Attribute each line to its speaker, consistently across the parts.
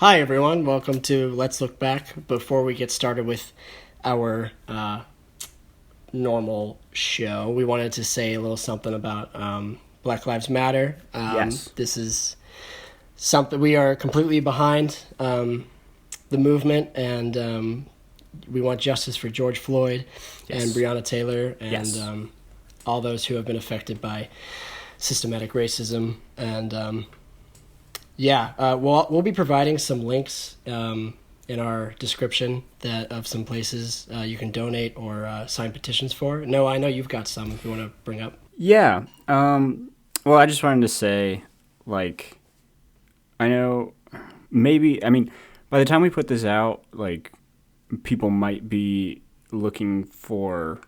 Speaker 1: Hi, everyone. Welcome to Let's Look Back. Before we get started with our normal show, we wanted to say a little something about Black Lives Matter.
Speaker 2: Yes.
Speaker 1: This is something we are completely behind the movement, and we want justice for George Floyd
Speaker 2: Yes.
Speaker 1: and Breonna Taylor and
Speaker 2: Yes.
Speaker 1: all those who have been affected by systematic racism. And we'll be providing some links in our description of some places you can donate or sign petitions for. No, I know you've got some you want to bring up.
Speaker 2: Yeah. Well, I just wanted to say, I know by the time we put this out, people might be looking for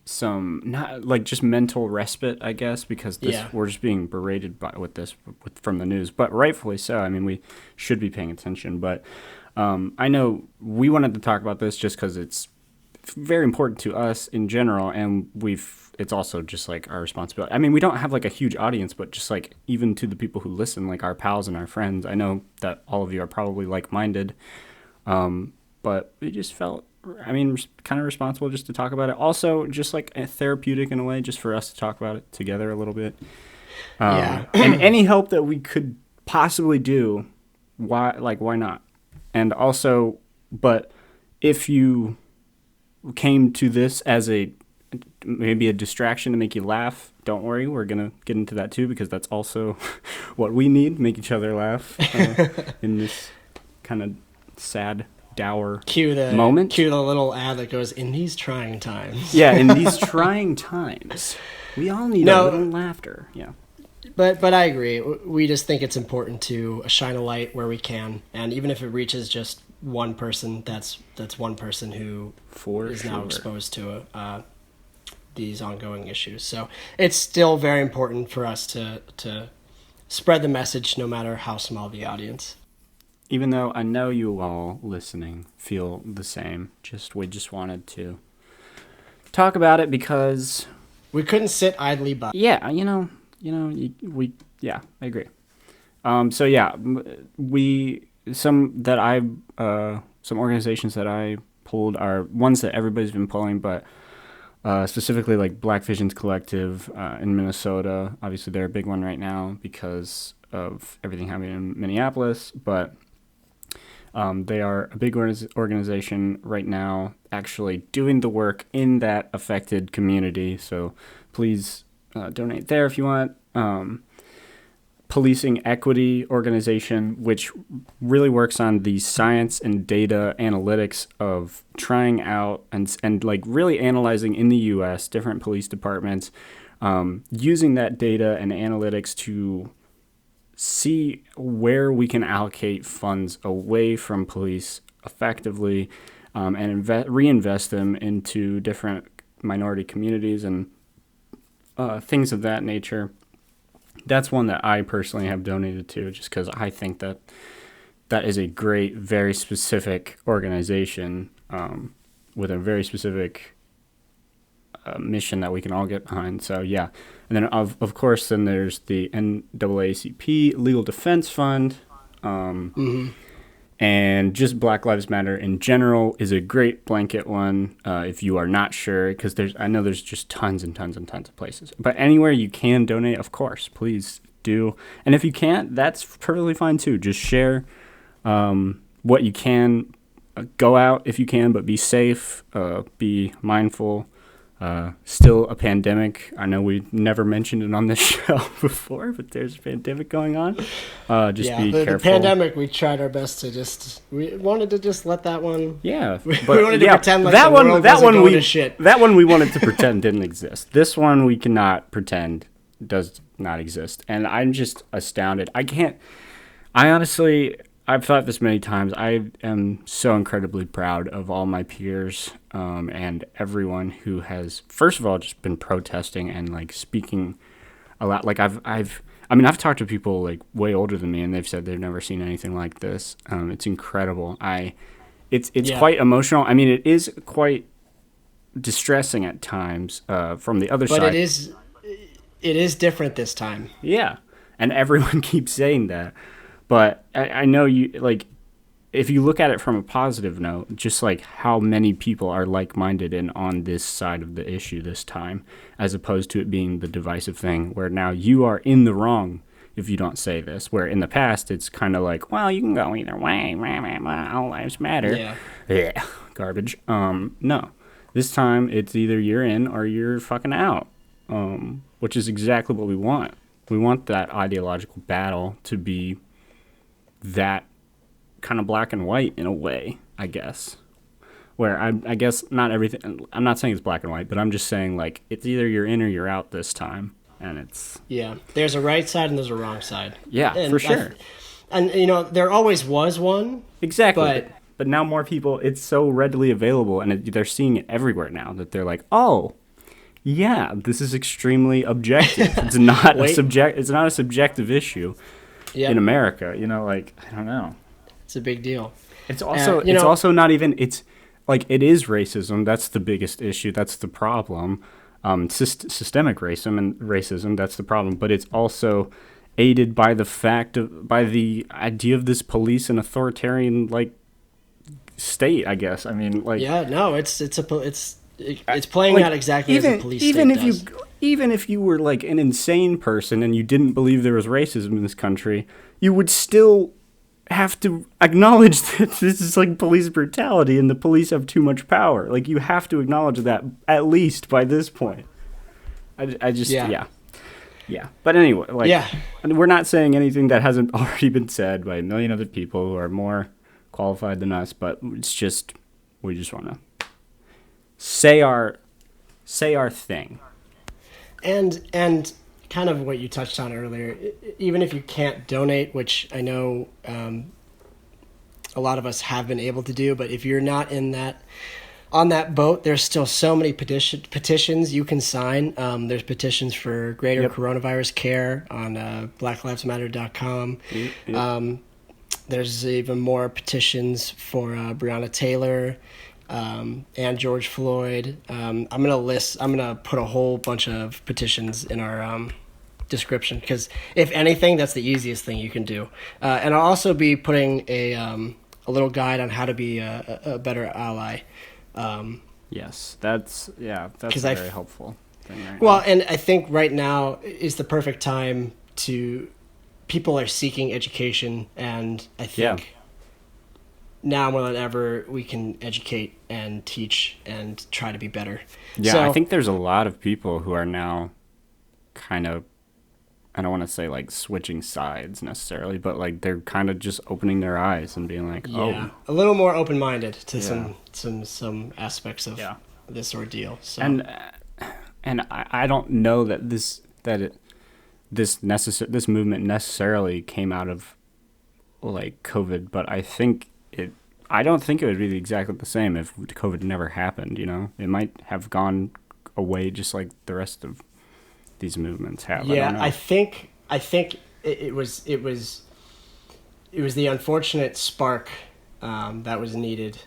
Speaker 2: some, not just mental respite, I guess, because we're just being berated from the news, but rightfully so. I mean, we should be paying attention, but I know we wanted to talk about this just because it's very important to us in general, and it's also just our responsibility. I mean, we don't have a huge audience, but just even to the people who listen, our pals and our friends, I know that all of you are probably like-minded, but we just felt, kind of responsible just to talk about it. Also, just therapeutic in a way, just for us to talk about it together a little bit. And any help that we could possibly do, why not? And also, but if you came to this as maybe a distraction to make you laugh, don't worry, we're going to get into that too, because that's also what we need, make each other laugh in this kind of sad, dour moment.
Speaker 1: Cue the little ad that goes, "In these trying times."
Speaker 2: Yeah, in these trying times, we all need a little laughter. Yeah.
Speaker 1: But I agree. We just think it's important to shine a light where we can, and even if it reaches just one person, that's one person who is now exposed to these ongoing issues. So it's still very important for us to spread the message, no matter how small the audience.
Speaker 2: Even though I know you all listening feel the same, we just wanted to talk about it because
Speaker 1: we couldn't sit idly by.
Speaker 2: Yeah, I agree. Some organizations that I pulled are ones that everybody's been pulling, but specifically Black Visions Collective in Minnesota. Obviously, they're a big one right now because of everything happening in Minneapolis, but they are a big organization right now, actually doing the work in that affected community. So please donate there if you want. Policing Equity organization, which really works on the science and data analytics of trying out and really analyzing in the U.S. different police departments, using that data and analytics to see where we can allocate funds away from police effectively, and reinvest them into different minority communities and things of that nature. That's one that I personally have donated to, just because I think that is a great, very specific organization with a very specific mission that we can all get behind. So yeah, and then of course then there's the NAACP Legal Defense Fund, and just Black Lives Matter in general is a great blanket one if you are not sure, because I know there's just tons and tons and tons of places. But anywhere you can donate, of course, please do. And if you can't, that's perfectly fine too. Just share what you can. Go out if you can, but be safe, be mindful. Still a pandemic. I know we never mentioned it on this show before, but there's a pandemic going on. Be careful.
Speaker 1: The pandemic, we tried our best to we wanted to just let that one.
Speaker 2: Yeah,
Speaker 1: we wanted to pretend like
Speaker 2: that
Speaker 1: the
Speaker 2: one,
Speaker 1: world
Speaker 2: that
Speaker 1: wasn't
Speaker 2: one
Speaker 1: going
Speaker 2: we
Speaker 1: to shit.
Speaker 2: That one we wanted to pretend didn't exist. This one we cannot pretend does not exist, and I'm just astounded. I've thought this many times. I am so incredibly proud of all my peers and everyone who has, first of all, just been protesting and speaking a lot. I've talked to people way older than me, and they've said they've never seen anything like this. It's incredible. It's quite emotional. I mean, it is quite distressing at times from the other side.
Speaker 1: But it is different this time.
Speaker 2: Yeah, and everyone keeps saying that. But I know you, like, if you look at it from a positive note, just like how many people are like-minded and on this side of the issue this time, as opposed to it being the divisive thing where now you are in the wrong if you don't say this, where in the past it's kind of like, well, you can go either way, all lives matter. Yeah, garbage. No, this time it's either you're in or you're fucking out, which is exactly what we want. We want that ideological battle to be that kind of black and white in a way, I guess. Where I guess not everything, I'm not saying it's black and white, but I'm just saying, like, it's either you're in or you're out this time. And it's...
Speaker 1: Yeah, there's a right side and there's a wrong side.
Speaker 2: Yeah, and for sure.
Speaker 1: And, you know, there always was one.
Speaker 2: Exactly. But now more people, it's so readily available, and they're seeing it everywhere now, that they're like, oh, yeah, this is extremely objective. It's not it's not a subjective issue in America. You know, like, I don't know.
Speaker 1: It's a big deal.
Speaker 2: It's also also not even, it's like, it is racism. That's the biggest issue. That's the problem. Systemic racism, that's the problem. But it's also aided by the idea of this police and authoritarian, like, state, I guess. I mean, like,
Speaker 1: it's playing out exactly as a police state does.
Speaker 2: Even if you were like an insane person and you didn't believe there was racism in this country, you would still have to acknowledge that this is like police brutality and the police have too much power. Like, you have to acknowledge that at least by this point. I just yeah. But anyway, like, we're not saying anything that hasn't already been said by a million other people who are more qualified than us, but it's just, we just want to say our thing.
Speaker 1: And kind of what you touched on earlier, even if you can't donate, which I know a lot of us have been able to do, but if you're not on that boat, there's still so many petitions you can sign. There's petitions for greater coronavirus care on blacklivesmatter.com. There's even more petitions for Breonna Taylor and George Floyd. I'm gonna put a whole bunch of petitions in our description, because if anything, that's the easiest thing you can do. And I'll also be putting a little guide on how to be a better ally.
Speaker 2: Yes, that's very helpful thing right
Speaker 1: now.
Speaker 2: And
Speaker 1: I think right now is the perfect time people are seeking education, and I think now more than ever we can educate and teach and try to be better.
Speaker 2: Yeah, so, I think there's a lot of people who are now kind of, I don't want to say like switching sides necessarily, but like they're kind of just opening their eyes and being like, a
Speaker 1: little more open-minded to some aspects of this ordeal. So.
Speaker 2: And I don't know that this movement necessarily came out of like COVID, but I don't think it would be exactly the same if COVID never happened. You know, it might have gone away just like the rest of these movements have.
Speaker 1: Yeah, I think it was the unfortunate spark that was needed.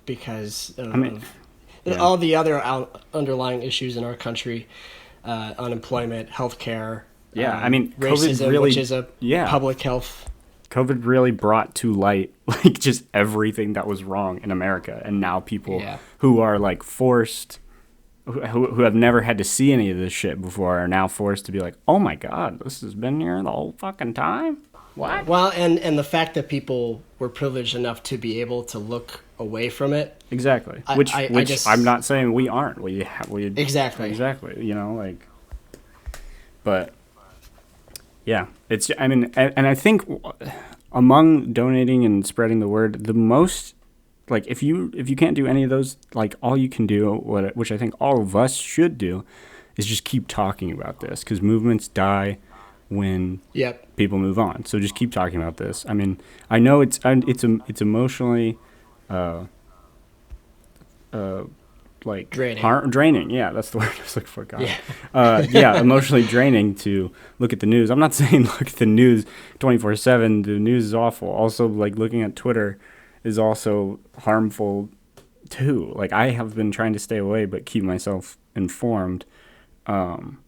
Speaker 1: Because of all the other underlying issues in our country, unemployment, healthcare.
Speaker 2: Racism,
Speaker 1: COVID really, which is a public health.
Speaker 2: COVID really brought to light like just everything that was wrong in America, and now people who are like forced. Who have never had to see any of this shit before are now forced to be like, oh my God, this has been here the whole fucking time? What?
Speaker 1: Well, and the fact that people were privileged enough to be able to look away from it.
Speaker 2: Exactly. Which I'm not saying we aren't. We Exactly. You know, like, but yeah, and I think among donating and spreading the word, the most, like, if you can't do any of those, like, all you can do, which I think all of us should do, is just keep talking about this, because movements die when people move on. So just keep talking about this. I mean, I know it's emotionally, like draining. Yeah, that's the word I was looking for. God. Emotionally draining to look at the news. I'm not saying look at the news 24/7. The news is awful. Also, like, looking at Twitter is also harmful too. Like, I have been trying to stay away but keep myself informed, and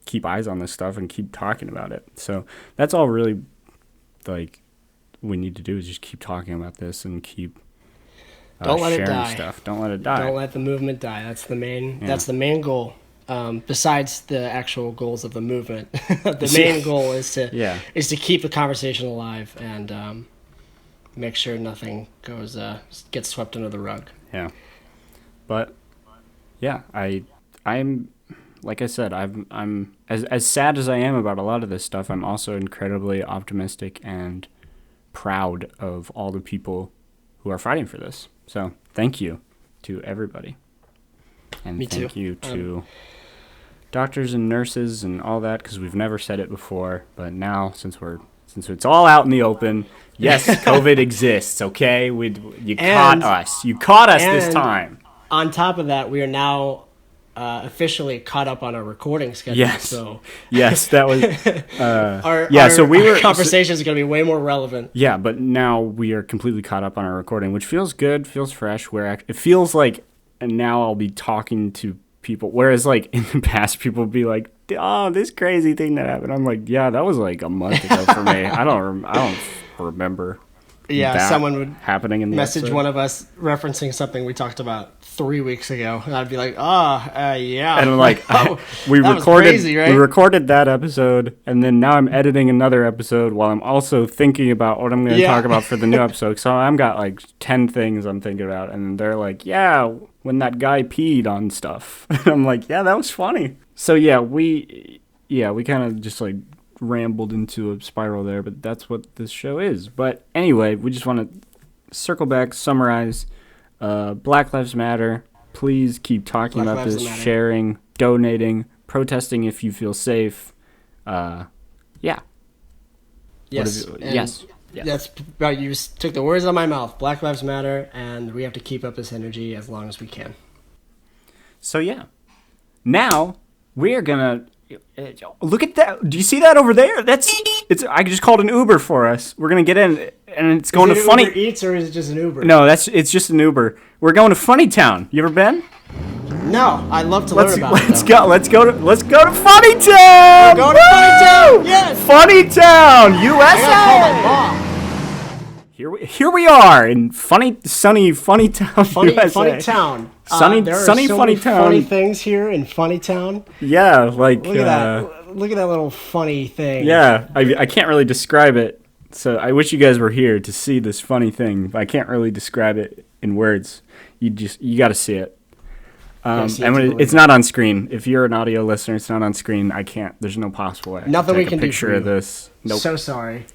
Speaker 2: keep eyes on this stuff and keep talking about it. So that's all really like we need to do is just keep talking about this and keep
Speaker 1: don't let
Speaker 2: sharing
Speaker 1: it die.
Speaker 2: Stuff. Don't let it die.
Speaker 1: Don't let the movement die. That's the main goal. Besides the actual goals of the movement, the main goal is to keep the conversation alive and make sure nothing gets swept under the rug.
Speaker 2: Yeah, but yeah, I'm like I said, I'm as sad as I am about a lot of this stuff. I'm also incredibly optimistic and proud of all the people who are fighting for this. So thank you to everybody, and thank you to doctors and nurses and all that, because we've never said it before, but now since it's all out in the open, yes, COVID exists. Okay, you caught us this time.
Speaker 1: On top of that, we are now officially caught up on our recording schedule.
Speaker 2: Yes, that was
Speaker 1: our conversation is going to be way more relevant.
Speaker 2: Yeah, but now we are completely caught up on our recording, which feels good, feels fresh. Where it feels like, and now I'll be talking to people, whereas like in the past people would be like, oh, this crazy thing that happened. I'm like, yeah, that was like a month ago for me. I don't remember.
Speaker 1: Yeah, someone would
Speaker 2: happening in the
Speaker 1: message
Speaker 2: episode.
Speaker 1: One of us referencing something we talked about 3 weeks ago, and I'd be like, yeah.
Speaker 2: And I'm like, we recorded that episode, and then now I'm editing another episode while I'm also thinking about what I'm going to talk about for the new episode. So I've got like 10 things I'm thinking about, and they're like, yeah, when that guy peed on stuff. And I'm like, yeah, that was funny. So yeah, we kind of just like rambled into a spiral there, but that's what this show is. But anyway, we just want to circle back, summarize. Black Lives Matter. Please keep talking about this, sharing, donating, protesting if you feel safe. Yeah.
Speaker 1: Yes.
Speaker 2: Yes.
Speaker 1: That's right. You took the words out of my mouth. Black Lives Matter, and we have to keep up this energy as long as we can.
Speaker 2: So yeah. Now we're gonna look at that. Do you see that over there? I just called an Uber for us. We're gonna get in, and it's going to Funny
Speaker 1: Uber Eats, or is it just an Uber?
Speaker 2: No, it's just an Uber. We're going to Funny Town. You ever been?
Speaker 1: No, I'd love to learn about it.
Speaker 2: Let's go to Funny Town.
Speaker 1: We're going to Funny Town. Yes.
Speaker 2: Funny Town, USA.
Speaker 1: I gotta call my mom.
Speaker 2: Here we are in sunny Funny Town, USA.
Speaker 1: Funny Town.
Speaker 2: Sunny Funny Town.
Speaker 1: Funny things here in Funny Town.
Speaker 2: Yeah, like
Speaker 1: look at that. Look at that little funny thing.
Speaker 2: Yeah, I can't really describe it. So I wish you guys were here to see this funny thing. But I can't really describe it in words. You got to see it. It's not on screen. If you're an audio listener, it's not on screen. I can't. There's no possible way.
Speaker 1: Nothing we can do.
Speaker 2: Picture of this. Nope.
Speaker 1: So sorry.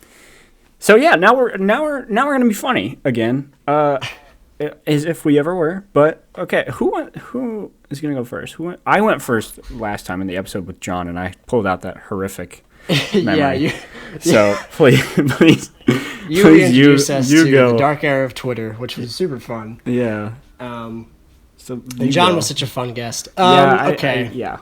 Speaker 2: So yeah, now we're gonna be funny again, as if we ever were. But okay, who is gonna go first? I went first last time in the episode with John, and I pulled out that horrific memory. So please,
Speaker 1: you introduced us to the dark era of Twitter, which was super fun.
Speaker 2: Yeah.
Speaker 1: So John was such a fun guest.
Speaker 2: Okay. Well,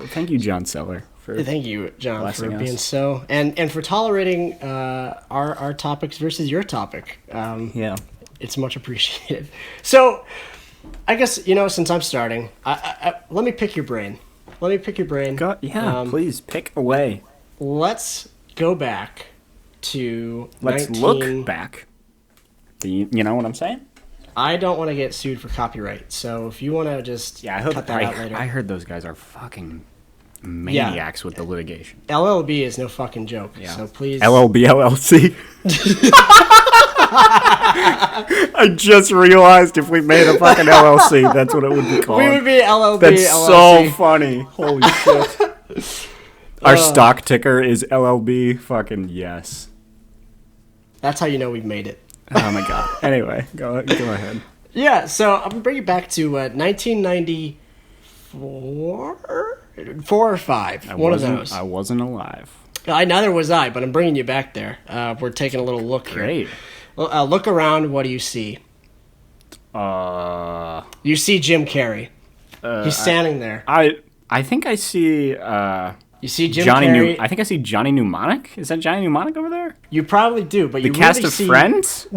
Speaker 2: thank you, John Seller.
Speaker 1: Thank you, John, for being so and for tolerating our topics versus your topic. It's much appreciated. So, I guess since I'm starting, let me pick your brain.
Speaker 2: Please pick away.
Speaker 1: Let's go back to.
Speaker 2: Look back. You know what I'm saying?
Speaker 1: I don't want to get sued for copyright, so if you want to just cut that out later.
Speaker 2: I heard those guys are fucking maniacs with the litigation.
Speaker 1: LLB is no fucking joke. Yeah. So please.
Speaker 2: LLB LLC. I just realized if we made a fucking LLC, that's what it would be called.
Speaker 1: We would be LLB
Speaker 2: That's
Speaker 1: LLC.
Speaker 2: so funny. Holy shit. Our stock ticker is LLB. Fucking yes.
Speaker 1: That's how you know we've made it.
Speaker 2: Oh my god. Anyway, go ahead.
Speaker 1: Yeah, so I'm gonna bring you back to 1994. 4 or 5, one of those.
Speaker 2: I wasn't alive.
Speaker 1: Neither was I, but I'm bringing you back there. We're taking a little look here.
Speaker 2: Great.
Speaker 1: Look around. What do you see? You see Jim Carrey. He's standing there.
Speaker 2: I think I see.
Speaker 1: You see Jim Carrey.
Speaker 2: I think I see Johnny Mnemonic. Is that Johnny Mnemonic over there?
Speaker 1: You probably do, but
Speaker 2: the
Speaker 1: you
Speaker 2: cast
Speaker 1: really
Speaker 2: of Friends.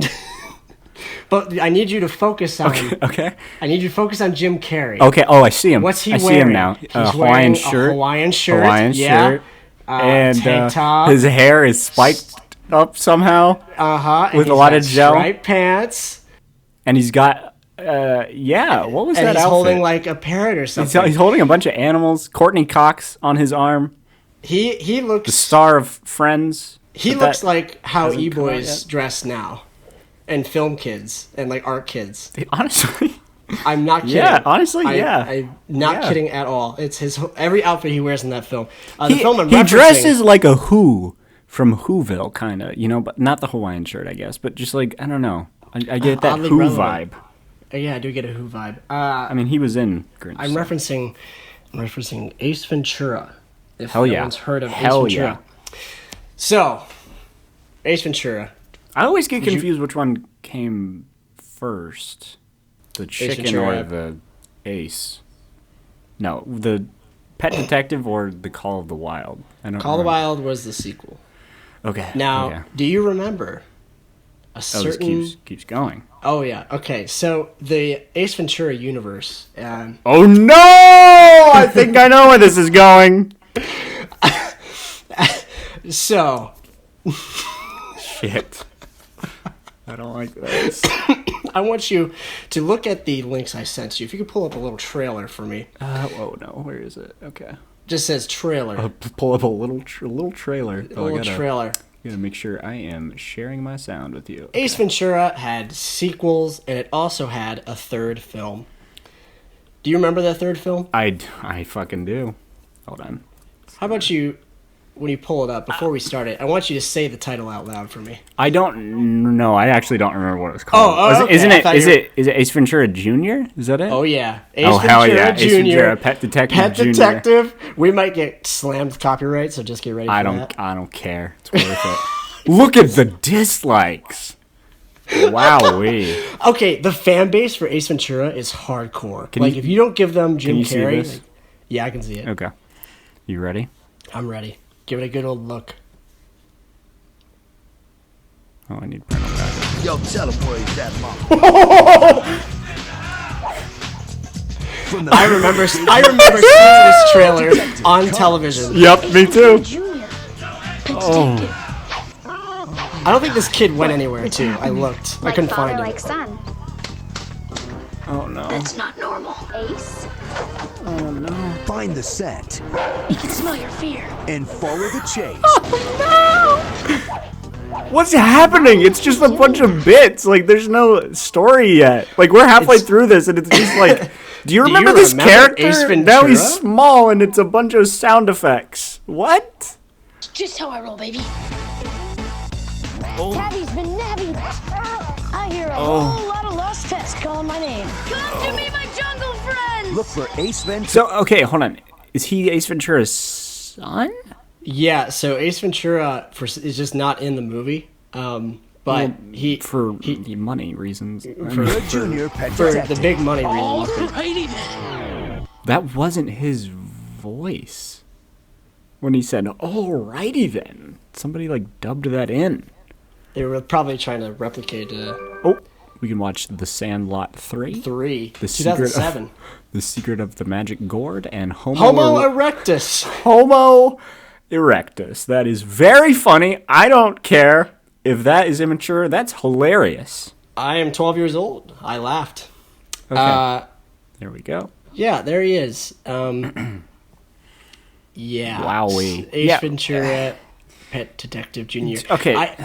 Speaker 1: But I need you to focus on.
Speaker 2: Okay.
Speaker 1: I need you to focus on Jim Carrey.
Speaker 2: Okay. Oh, I see him.
Speaker 1: What's he
Speaker 2: I
Speaker 1: wearing?
Speaker 2: see him now.
Speaker 1: He's
Speaker 2: Hawaiian
Speaker 1: wearing
Speaker 2: shirt.
Speaker 1: A Hawaiian shirt.
Speaker 2: Hawaiian shirt. And
Speaker 1: tank top.
Speaker 2: his hair is spiked up somehow. With a lot of gel.
Speaker 1: Striped pants.
Speaker 2: And he's got. What was that outfit?
Speaker 1: He's holding like a parrot or something.
Speaker 2: He's holding a bunch of animals. Courtney Cox on his arm.
Speaker 1: He looks.
Speaker 2: The star of Friends.
Speaker 1: He looks like how e-boys dress now. And film kids and like art kids.
Speaker 2: Honestly.
Speaker 1: I'm not kidding.
Speaker 2: Yeah, honestly,
Speaker 1: I'm not kidding at all. It's his every outfit he wears in that film.
Speaker 2: He dresses like a Who from Whoville, kind of, but not the Hawaiian shirt, I guess. But just like, I don't know. I get that Who vibe.
Speaker 1: Yeah, I do get a Who vibe.
Speaker 2: I mean, he was in Grinch.
Speaker 1: I'm referencing Ace Ventura. If
Speaker 2: Hell yeah.
Speaker 1: anyone's heard of
Speaker 2: Hell
Speaker 1: Ace Ventura.
Speaker 2: Yeah.
Speaker 1: So, Ace Ventura.
Speaker 2: I always get confused which one came first. The chicken or the ace? No, the Pet Detective or the Call of the Wild?
Speaker 1: Call of the Wild was the sequel.
Speaker 2: Okay.
Speaker 1: Now, do you remember a certain...
Speaker 2: this keeps going.
Speaker 1: Oh, yeah. Okay, so the Ace Ventura universe...
Speaker 2: Oh, no! I think I know where this is going.
Speaker 1: So...
Speaker 2: Shit. I don't like this.
Speaker 1: I want you to look at the links I sent you. If you could pull up a little trailer for me.
Speaker 2: Oh no, where is it? Okay.
Speaker 1: Just says trailer.
Speaker 2: Pull up a little trailer.
Speaker 1: Trailer.
Speaker 2: Gotta make sure I am sharing my sound with you.
Speaker 1: Okay. Ace Ventura had sequels, and it also had a third film. Do you remember that third film?
Speaker 2: I fucking do. Hold on.
Speaker 1: How about you... When you pull it up, before we start it, I want you to say the title out loud for me.
Speaker 2: I don't know. I actually don't remember what it's called.
Speaker 1: Okay.
Speaker 2: Isn't it? Is it Ace Ventura Jr.? Is that it?
Speaker 1: Oh yeah,
Speaker 2: hell yeah, Ace Ventura, Pet Detective
Speaker 1: Pet
Speaker 2: Jr.
Speaker 1: Detective. We might get slammed with copyright, so just get ready for that.
Speaker 2: I don't care. It's worth it. Look at the dislikes. Wowee.
Speaker 1: Okay, the fan base for Ace Ventura is hardcore. If you don't give them Jim Carrey, yeah, I can see it.
Speaker 2: Okay, you ready?
Speaker 1: I'm ready. Give it a good old look.
Speaker 2: Oh, I need parental guidance.
Speaker 3: Yo, tell him where he's at, mom.
Speaker 1: I remember seeing this trailer on television.
Speaker 2: Yep, me too.
Speaker 1: Oh. I don't think this kid went anywhere, too. I looked. I couldn't find him.
Speaker 4: Like son.
Speaker 2: Oh, no.
Speaker 4: That's not normal. Ace?
Speaker 2: Oh, no.
Speaker 3: Find the set.
Speaker 4: You can smell your fear.
Speaker 3: And follow the chase.
Speaker 2: Oh, no! What's happening? It's just a bunch of bits. Like, there's no story yet. Like, we're halfway through this, and it's just like... Do you remember this character?
Speaker 1: Ace Ventura?
Speaker 2: Now he's small, and it's a bunch of sound effects. What?
Speaker 4: It's just how I roll, baby.
Speaker 2: Oh.
Speaker 4: Tabby's been nabbing. I hear a whole lot of lost pets calling my name. Come to me, my jungle friends!
Speaker 3: Look for Ace Ventura.
Speaker 2: So, okay, hold on. Is he Ace Ventura's son?
Speaker 1: Yeah, so Ace Ventura is just not in the movie. But
Speaker 2: for the money reasons.
Speaker 3: The junior pet
Speaker 1: for
Speaker 3: detective.
Speaker 1: the big money reasons.
Speaker 4: Alrighty then.
Speaker 2: That wasn't his voice. When he said, "Alrighty then." Somebody dubbed that in.
Speaker 1: They were probably trying to replicate
Speaker 2: Oh, we can watch The Sandlot 3.
Speaker 1: 2007.
Speaker 2: The Secret of the Magic Gourd and
Speaker 1: Homo erectus.
Speaker 2: Homo erectus. That is very funny. I don't care if that is immature. That's hilarious.
Speaker 1: I am 12 years old. I laughed.
Speaker 2: Okay. There we go.
Speaker 1: Yeah, there he is. Yeah.
Speaker 2: Wowee.
Speaker 1: Ace Ventura, Pet Detective Jr.
Speaker 2: Okay.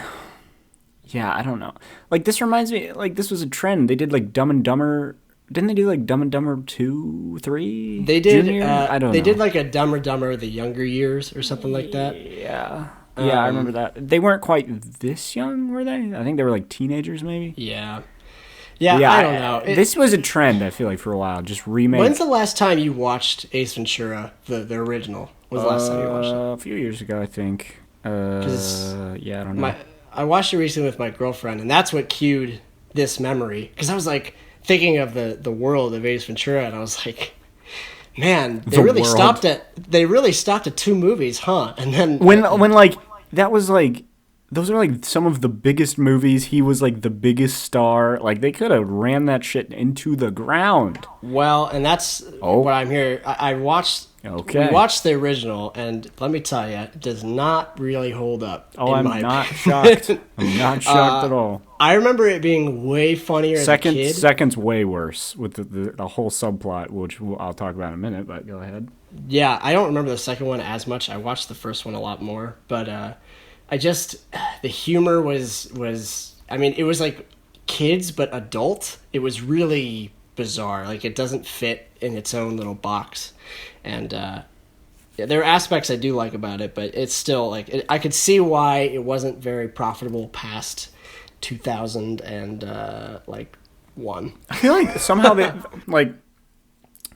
Speaker 2: Yeah, I don't know. This reminds me, this was a trend. They did, Dumb and Dumber. Didn't they do, Dumb and Dumber 2, 3?
Speaker 1: They did.
Speaker 2: Junior? I don't know.
Speaker 1: They did, a Dumb and Dumber the Younger Years or something like that.
Speaker 2: Yeah. Yeah, I remember that. They weren't quite this young, were they? I think they were, teenagers, maybe?
Speaker 1: Yeah. Yeah, I don't know.
Speaker 2: This was a trend, I feel like, for a while. Just remake.
Speaker 1: When's the last time you watched Ace Ventura, the original? When's the last time you watched it?
Speaker 2: A few years ago, I think. Yeah, I don't know.
Speaker 1: I watched it recently with my girlfriend, and that's what cued this memory. Because I was thinking of the world of Ace Ventura, and I was like, man, they really stopped at 2 movies, huh? And then
Speaker 2: when that was those are like some of the biggest movies. He was like the biggest star. Like they could have ran that shit into the ground.
Speaker 1: Well, and that's what I'm here. I watched.
Speaker 2: Okay.
Speaker 1: We watched the original, and let me tell you, it does not really hold up.
Speaker 2: Oh, I'm not shocked. I'm not shocked at all.
Speaker 1: I remember it being way funnier as a kid.
Speaker 2: Second's way worse with the whole subplot, which I'll talk about in a minute, but go ahead.
Speaker 1: Yeah, I don't remember the second one as much. I watched the first one a lot more, but the humor was I mean, it was like kids but adult. It was really bizarre. Like, it doesn't fit in its own little box. And there are aspects I do like about it, but it's still like I could see why it wasn't very profitable past 2001.
Speaker 2: I feel like somehow they like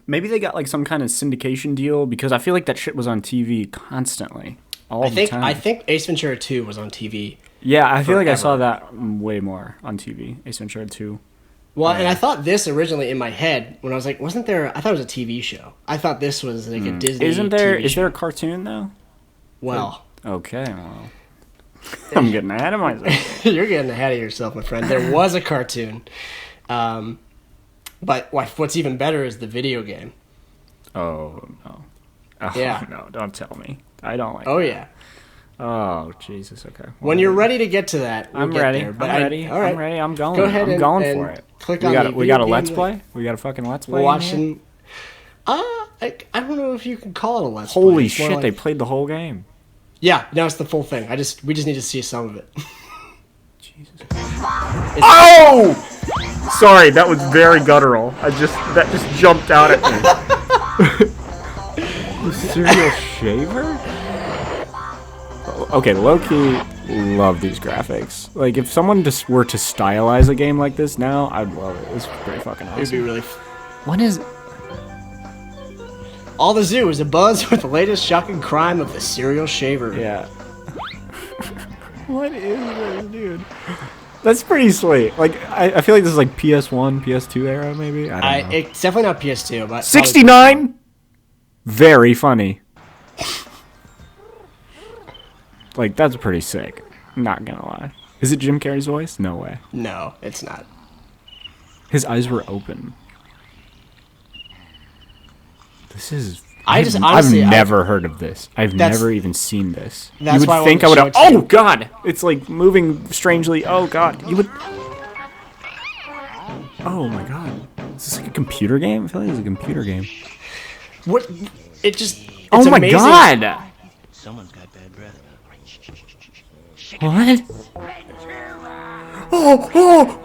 Speaker 2: maybe they got like some kind of syndication deal, because I feel like that shit was on TV constantly all the time.
Speaker 1: I think Ace Ventura 2 was on TV.
Speaker 2: Yeah, I feel like I saw that way more on TV. Ace Ventura 2.
Speaker 1: Well, and I thought this originally in my head when I was like, wasn't there? I thought it was a TV show. I thought this was like a Disney.
Speaker 2: Isn't there?
Speaker 1: TV
Speaker 2: is
Speaker 1: show.
Speaker 2: there a cartoon though?
Speaker 1: Well,
Speaker 2: okay. Well, I'm getting ahead of myself.
Speaker 1: You're getting ahead of yourself, my friend. There was a cartoon, but what's even better is the video game.
Speaker 2: Oh no! Oh,
Speaker 1: yeah.
Speaker 2: No! Don't tell me. I don't like.
Speaker 1: Oh
Speaker 2: that.
Speaker 1: yeah.
Speaker 2: Oh Jesus! Okay.
Speaker 1: When you're ready to get to that,
Speaker 2: I'm ready. I'm ready.
Speaker 1: All right.
Speaker 2: I'm ready. I'm going.
Speaker 1: Go ahead.
Speaker 2: I'm going for it.
Speaker 1: Click
Speaker 2: we
Speaker 1: on
Speaker 2: got
Speaker 1: the
Speaker 2: we got a
Speaker 1: video
Speaker 2: let's
Speaker 1: game
Speaker 2: play. We got a fucking let's play.
Speaker 1: We're watching. I don't know if you can call it a let's play.
Speaker 2: Holy
Speaker 1: It's more
Speaker 2: shit!
Speaker 1: like-
Speaker 2: They played the whole game.
Speaker 1: Yeah, no, it's the full thing. We just need to see some of it.
Speaker 2: Jesus. Oh! Sorry, that was very guttural. That just jumped out at me. Serial shaver? Okay, low-key, love these graphics. Like, if someone just were to stylize a game like this now, I'd love it. It's pretty fucking awesome.
Speaker 1: It'd be really.
Speaker 2: What is...
Speaker 1: All the Zoo is abuzz with the latest shocking crime of the serial shaver.
Speaker 2: Yeah. What is this, dude? That's pretty sweet. Like, I feel like this is like PS1, PS2 era, maybe? I don't know.
Speaker 1: It's definitely not PS2, but...
Speaker 2: 69? Very funny. Like, that's pretty sick. Not gonna lie. Is it Jim Carrey's voice? No way.
Speaker 1: No, it's not.
Speaker 2: His eyes were open. This is...
Speaker 1: I've
Speaker 2: never heard of this. I've never even seen this.
Speaker 1: That's
Speaker 2: you would
Speaker 1: why
Speaker 2: think I
Speaker 1: I
Speaker 2: would have...
Speaker 1: wanted to show it to
Speaker 2: Oh,
Speaker 1: you.
Speaker 2: God! It's like moving strangely. Oh, God. You would... Oh, my God. Is this like a computer game? I feel like it's a computer game.
Speaker 1: What? It just... It's
Speaker 2: Oh, my
Speaker 1: amazing.
Speaker 2: God!
Speaker 5: Someone's got bad breath.
Speaker 2: What? Oh, oh!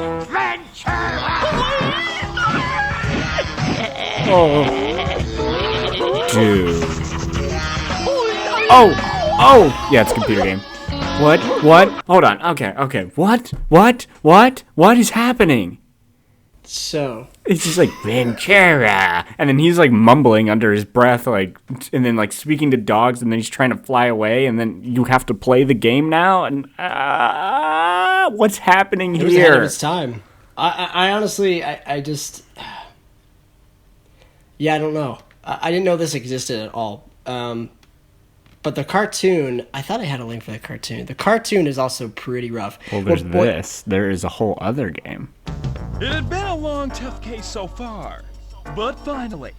Speaker 2: Oh. Dude. Oh! Oh! Yeah, it's a computer game. What? What? Hold on. Okay. What? What is happening?
Speaker 1: So...
Speaker 2: It's just like, Ventura! And then he's like mumbling under his breath, like, and then like speaking to dogs, and then he's trying to fly away, and then you have to play the game now, and what's happening
Speaker 1: It was ahead of
Speaker 2: here?
Speaker 1: its time. I honestly, I just... Yeah, I don't know. I didn't know this existed at all. But the cartoon, I thought I had a link for the cartoon. The cartoon is also pretty rough.
Speaker 2: Well, there's this. There is a whole other game.
Speaker 6: It had been a long, tough case so far, but finally,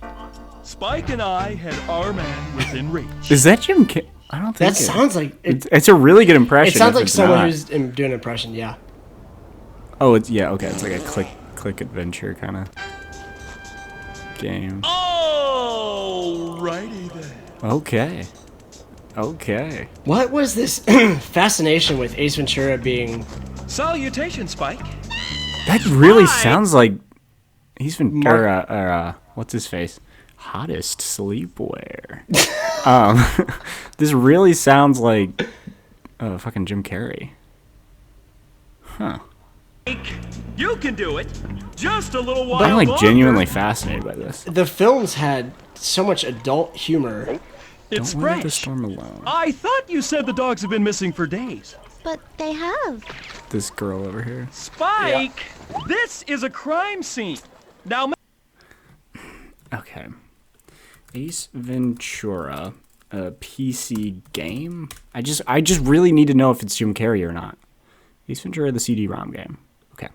Speaker 6: Spike and I had our man within reach.
Speaker 2: Is that Jim Carrey? I don't think
Speaker 1: That sounds like...
Speaker 2: It's a really good impression.
Speaker 1: It sounds
Speaker 2: if
Speaker 1: like
Speaker 2: it's
Speaker 1: someone
Speaker 2: not.
Speaker 1: who's doing an impression, yeah.
Speaker 2: Oh, it's okay. It's like a click adventure kind of game.
Speaker 6: Alrighty then.
Speaker 2: Okay.
Speaker 1: What was this fascination with Ace Ventura being...
Speaker 6: Salutations, Spike.
Speaker 2: That really sounds like he's been what's his face? Hottest sleepwear. This really sounds like fucking Jim Carrey. Huh.
Speaker 6: You can do it. Just a little while
Speaker 2: I'm like
Speaker 6: longer.
Speaker 2: genuinely fascinated by this.
Speaker 1: The films had so much adult humor.
Speaker 6: It's
Speaker 2: Don't weather the
Speaker 6: fresh.
Speaker 2: storm alone.
Speaker 6: I thought you said the dogs have been missing for days.
Speaker 7: But they have.
Speaker 2: This girl over here.
Speaker 6: Spike, this is a crime scene. Now,
Speaker 2: Okay. Ace Ventura a PC game? I just really need to know if it's Jim Carrey or not. Ace Ventura, the CD-ROM game. Okay.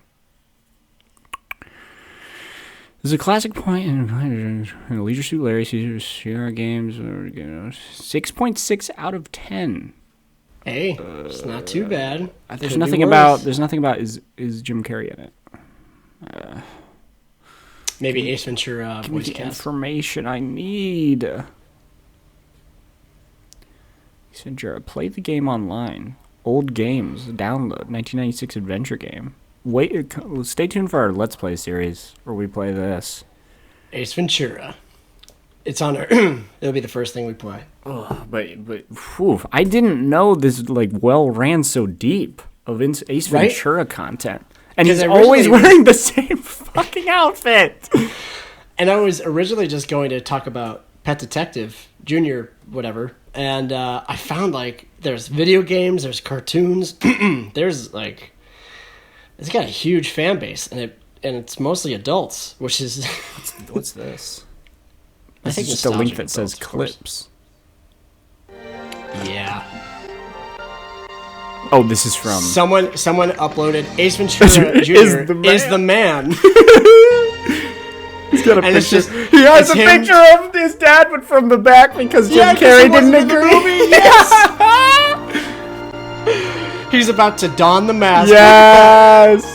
Speaker 2: There's a classic point in Leisure Suit Larry, Sierra Games, 6.6 out of 10.
Speaker 1: Hey, it's not too bad.
Speaker 2: There's nothing about is Jim Carrey in it.
Speaker 1: Maybe Ace Ventura
Speaker 2: Give me
Speaker 1: voice
Speaker 2: the
Speaker 1: cast.
Speaker 2: information I need. Ace Ventura, play the game online. Old games, download, 1996 adventure game. Wait, stay tuned for our Let's Play series where we play this.
Speaker 1: Ace Ventura. It's on our. It'll be the first thing we play.
Speaker 2: Oh, but whew, I didn't know this well ran so deep of Ace Ventura content, and he's always wearing the same fucking outfit.
Speaker 1: And I was originally just going to talk about Pet Detective Junior, whatever, and I found there's video games, there's cartoons, there's it's got a huge fan base, and it's mostly adults, which is
Speaker 2: what's this?
Speaker 1: I think
Speaker 2: it's just a link that says clips.
Speaker 1: Yeah.
Speaker 2: Oh, this is from
Speaker 1: someone uploaded Ace Ventura Jr. is the man.
Speaker 2: He's got a
Speaker 1: and
Speaker 2: picture.
Speaker 1: Just,
Speaker 2: he has a picture of his dad, but from the back because Jim Carrey didn't agree.
Speaker 1: Yes. He's about to don the mask.
Speaker 2: Yes.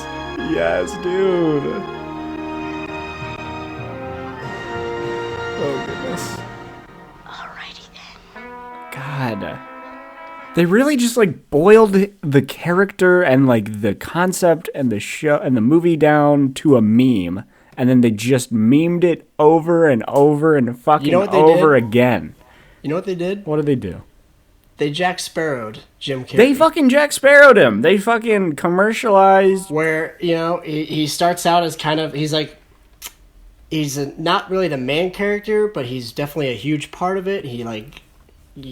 Speaker 2: Yes, dude. Oh, goodness.
Speaker 4: Alrighty then.
Speaker 2: God. They really just boiled the character and the concept and the show and the movie down to a meme, and then they just memed it over and over and fucking over again.
Speaker 1: You know what they did?
Speaker 2: What did they do?
Speaker 1: They Jack Sparrowed Jim Carrey.
Speaker 2: They fucking Jack Sparrowed him. They fucking commercialized.
Speaker 1: Where, he starts out as he's not really the main character, but he's definitely a huge part of it. He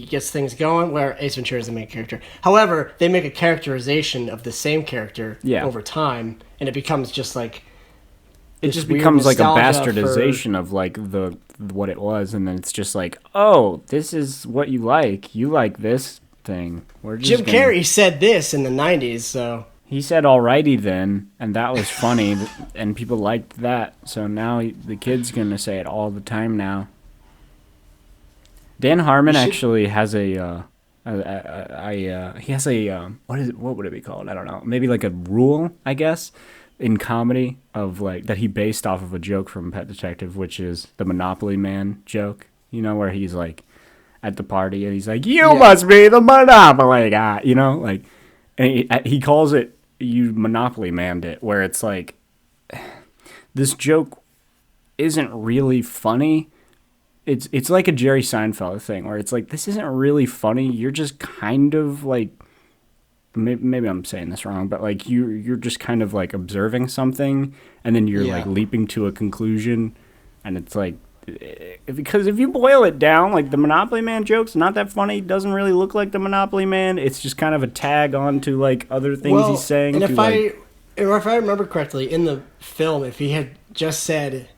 Speaker 1: gets things going, where Ace Ventura is the main character. However, they make a characterization of the same character over time, and it becomes just it
Speaker 2: just becomes a bastardization of what it was, and then it's just oh, this is what you like. You like this thing.
Speaker 1: Jim Carrey said this in the 90s, so
Speaker 2: he said alrighty then, and that was funny, and people liked that. So now the kid's gonna say it all the time now. Dan Harmon actually has he has what would it be called? I don't know. Maybe a rule, I guess, in comedy of that he based off of a joke from Pet Detective, which is the Monopoly Man joke. Where he's at the party and he's you must be the Monopoly guy, and he calls it, you Monopoly manned it, where it's this joke isn't really funny. It's like a Jerry Seinfeld thing where it's this isn't really funny. You're just kind of maybe I'm saying this wrong, but you're just kind of observing something, and then you're leaping to a conclusion, and it's because if you boil it down, the Monopoly Man joke's not that funny. Doesn't really look like the Monopoly Man. It's just kind of a tag on to other things he's saying.
Speaker 1: And if I remember correctly, in the film, if he had just said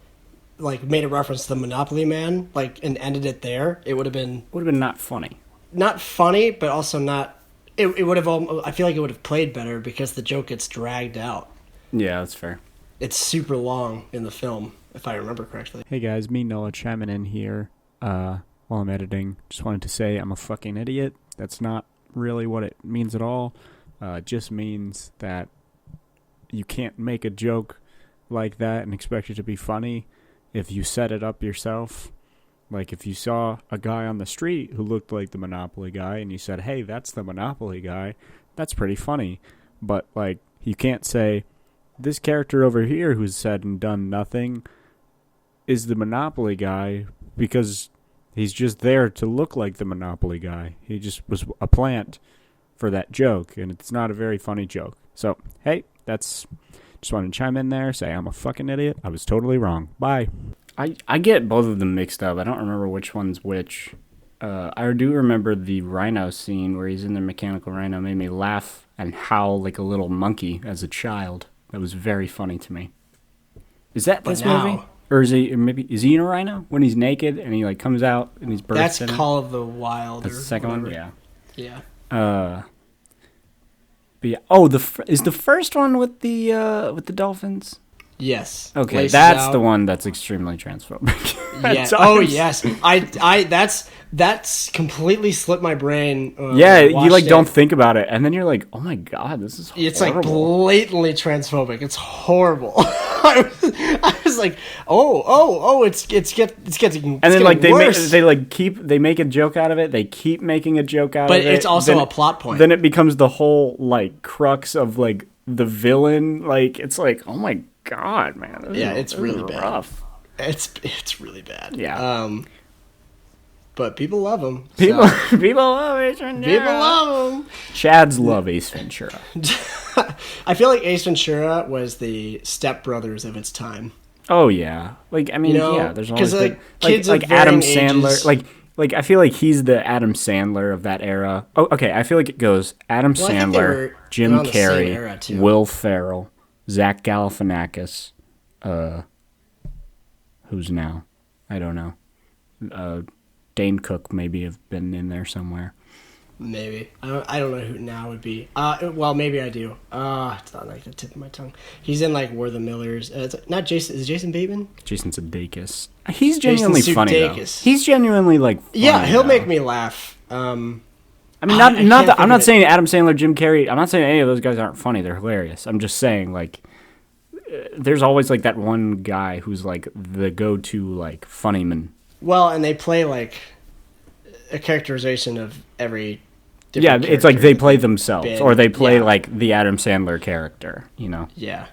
Speaker 1: made a reference to the Monopoly Man and ended it there, it would have been
Speaker 2: not funny.
Speaker 1: Not funny, but also not. It would have. I feel like it would have played better because the joke gets dragged out.
Speaker 2: Yeah, that's fair.
Speaker 1: It's super long in the film, if I remember correctly.
Speaker 2: Hey guys, me Noah chiming in here while I'm editing. Just wanted to say I'm a fucking idiot. That's not really what it means at all. It just means that you can't make a joke like that and expect it to be funny if you set it up yourself. If you saw a guy on the street who looked like the Monopoly guy and you said, hey, that's the Monopoly guy, that's pretty funny. But, you can't say, this character over here who's said and done nothing is the Monopoly guy because he's just there to look like the Monopoly guy. He just was a plant for that joke, and it's not a very funny joke. So, hey, just wanted to chime in there, say I'm a fucking idiot. I was totally wrong. Bye. I get both of them mixed up. I don't remember which one's which. I do remember the rhino scene where he's in the mechanical rhino made me laugh and howl like a little monkey as a child. That was very funny to me. Is that this movie? Or is he in a rhino when he's naked and he like comes out and he's bursts?
Speaker 1: That's Call of the Wild.
Speaker 2: That's the second one. Yeah.
Speaker 1: Yeah.
Speaker 2: But yeah. Is the first one with the dolphins?
Speaker 1: Yes.
Speaker 2: Okay,
Speaker 1: Laces
Speaker 2: that's
Speaker 1: out.
Speaker 2: the one that's extremely transphobic.
Speaker 1: Yeah. Oh yes. That's completely slipped my brain.
Speaker 2: Yeah, you like
Speaker 1: watched
Speaker 2: don't
Speaker 1: it.
Speaker 2: think about it, and then you're like, oh my god, this is horrible.
Speaker 1: It's like blatantly transphobic. It's horrible. I was like, it's getting.
Speaker 2: And then like
Speaker 1: worse.
Speaker 2: they make a joke out of it. They keep making a joke out of it.
Speaker 1: But it's also a plot point.
Speaker 2: Then it becomes the whole like crux of like the villain. Like it's like, oh my god, man.
Speaker 1: It's really bad.
Speaker 2: Rough.
Speaker 1: It's really bad.
Speaker 2: Yeah.
Speaker 1: But people love him.
Speaker 2: People love Ace Ventura.
Speaker 1: People love him.
Speaker 2: Chads love Ace Ventura.
Speaker 1: I feel like Ace Ventura was the Step Brothers of its time.
Speaker 2: Oh yeah, like I mean, there's always
Speaker 1: kids
Speaker 2: like
Speaker 1: of
Speaker 2: Adam
Speaker 1: varying
Speaker 2: Sandler,
Speaker 1: ages.
Speaker 2: like I feel like he's the Adam Sandler of that era. Oh, okay, I feel like it goes Adam
Speaker 1: I think they
Speaker 2: Sandler,
Speaker 1: were
Speaker 2: Jim
Speaker 1: around the same era,
Speaker 2: Carrey,
Speaker 1: too.
Speaker 2: Will Ferrell, Zach Galifianakis, who's now, I don't know, Dane Cook maybe have been in there somewhere.
Speaker 1: Maybe. I don't know who now would be. Well, maybe I do. It's not like the tip of my tongue. He's in like We're the Millers. It's not Jason. Is it Jason Bateman?
Speaker 2: Jason Sudeikis. He's genuinely funny though.
Speaker 1: Sudeikis.
Speaker 2: He's genuinely like funny,
Speaker 1: Yeah, he'll
Speaker 2: though.
Speaker 1: make me laugh.
Speaker 2: I mean,
Speaker 1: I
Speaker 2: not
Speaker 1: can't
Speaker 2: that,
Speaker 1: think
Speaker 2: I'm
Speaker 1: of
Speaker 2: not
Speaker 1: it.
Speaker 2: saying Adam Sandler, Jim Carrey. I'm not saying any of those guys aren't funny. They're hilarious. I'm just saying like there's always like that one guy who's like the go-to like funny man.
Speaker 1: Well, and they play like a characterization of every.
Speaker 2: Yeah,
Speaker 1: different
Speaker 2: it's like
Speaker 1: character
Speaker 2: they
Speaker 1: that
Speaker 2: play
Speaker 1: they've
Speaker 2: themselves,
Speaker 1: been-
Speaker 2: or they play
Speaker 1: yeah,
Speaker 2: like the Adam Sandler character. You know.
Speaker 1: Yeah.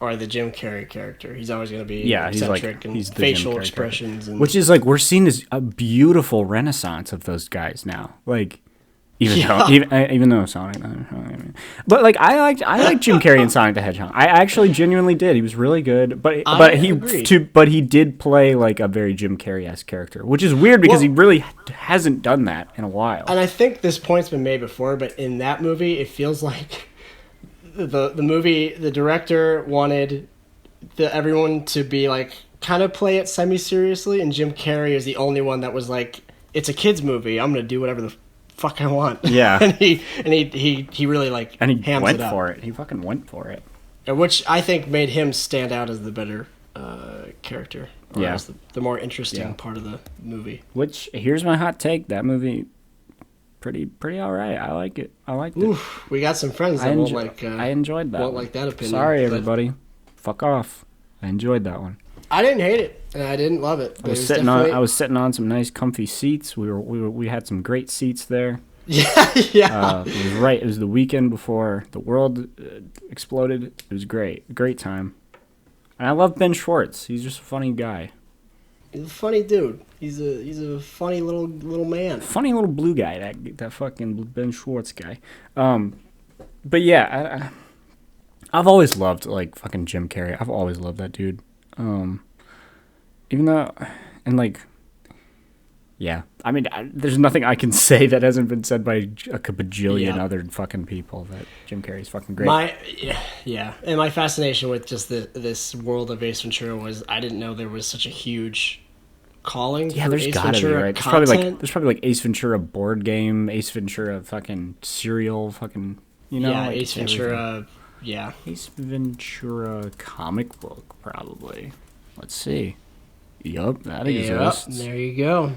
Speaker 1: Or the Jim Carrey character. He's always going to be
Speaker 2: Yeah, he's like
Speaker 1: eccentric and
Speaker 2: he's the
Speaker 1: facial
Speaker 2: Jim Carrey
Speaker 1: expressions.
Speaker 2: character.
Speaker 1: And,
Speaker 2: Which is like we're seeing this a beautiful renaissance of those guys now. Like even though Sonic, but like I liked Jim Carrey in Sonic the Hedgehog. I actually genuinely did. He was really good, but he did play like a very Jim Carrey-esque character, which is weird because he really hasn't done that in a while.
Speaker 1: And I think this point's been made before, but in that movie, it feels like the director wanted everyone to be like kind of play it semi-seriously, and Jim Carrey is the only one that was like, it's a kids movie, I'm gonna do whatever the fuck I want.
Speaker 2: Yeah.
Speaker 1: and he really like
Speaker 2: And he
Speaker 1: hams
Speaker 2: went
Speaker 1: it up,
Speaker 2: for it. He fucking went for it.
Speaker 1: which I think made him stand out as the better character, or
Speaker 2: Yeah.
Speaker 1: as the more interesting
Speaker 2: Yeah.
Speaker 1: part of the movie.
Speaker 2: Which here's my hot take: that movie, pretty all right. I like it. I liked it.
Speaker 1: Oof, we got some friends that won't like.
Speaker 2: I enjoyed that.
Speaker 1: Won't
Speaker 2: one.
Speaker 1: like that opinion.
Speaker 2: Sorry,
Speaker 1: but
Speaker 2: everybody. Fuck off. I enjoyed that one.
Speaker 1: I didn't hate it, and I didn't love it.
Speaker 2: I was sitting on some nice, comfy seats. We had some great seats there.
Speaker 1: Yeah.
Speaker 2: It was the weekend before the world exploded. It was great. Great time. And I love Ben Schwartz. He's just a funny guy.
Speaker 1: He's a funny dude. He's a funny little man.
Speaker 2: Funny little blue guy. That fucking Ben Schwartz guy. But yeah, I've always loved like fucking Jim Carrey. I've always loved that dude. Even though, and like, yeah. I mean, there's nothing I can say that hasn't been said by a bajillion other fucking people that Jim Carrey's fucking great.
Speaker 1: Yeah. And my fascination with just this world of Ace Ventura was I didn't know there was such a huge calling.
Speaker 2: Yeah,
Speaker 1: for
Speaker 2: there's
Speaker 1: Ace
Speaker 2: gotta be,
Speaker 1: Ventura
Speaker 2: right?
Speaker 1: content.
Speaker 2: There's probably like Ace Ventura board game, Ace Ventura fucking cereal, fucking, you know?
Speaker 1: Yeah,
Speaker 2: like
Speaker 1: Ace Ventura.
Speaker 2: everything.
Speaker 1: Yeah.
Speaker 2: Ace Ventura comic book, probably. Let's see. Yup, that exists.
Speaker 1: There you go.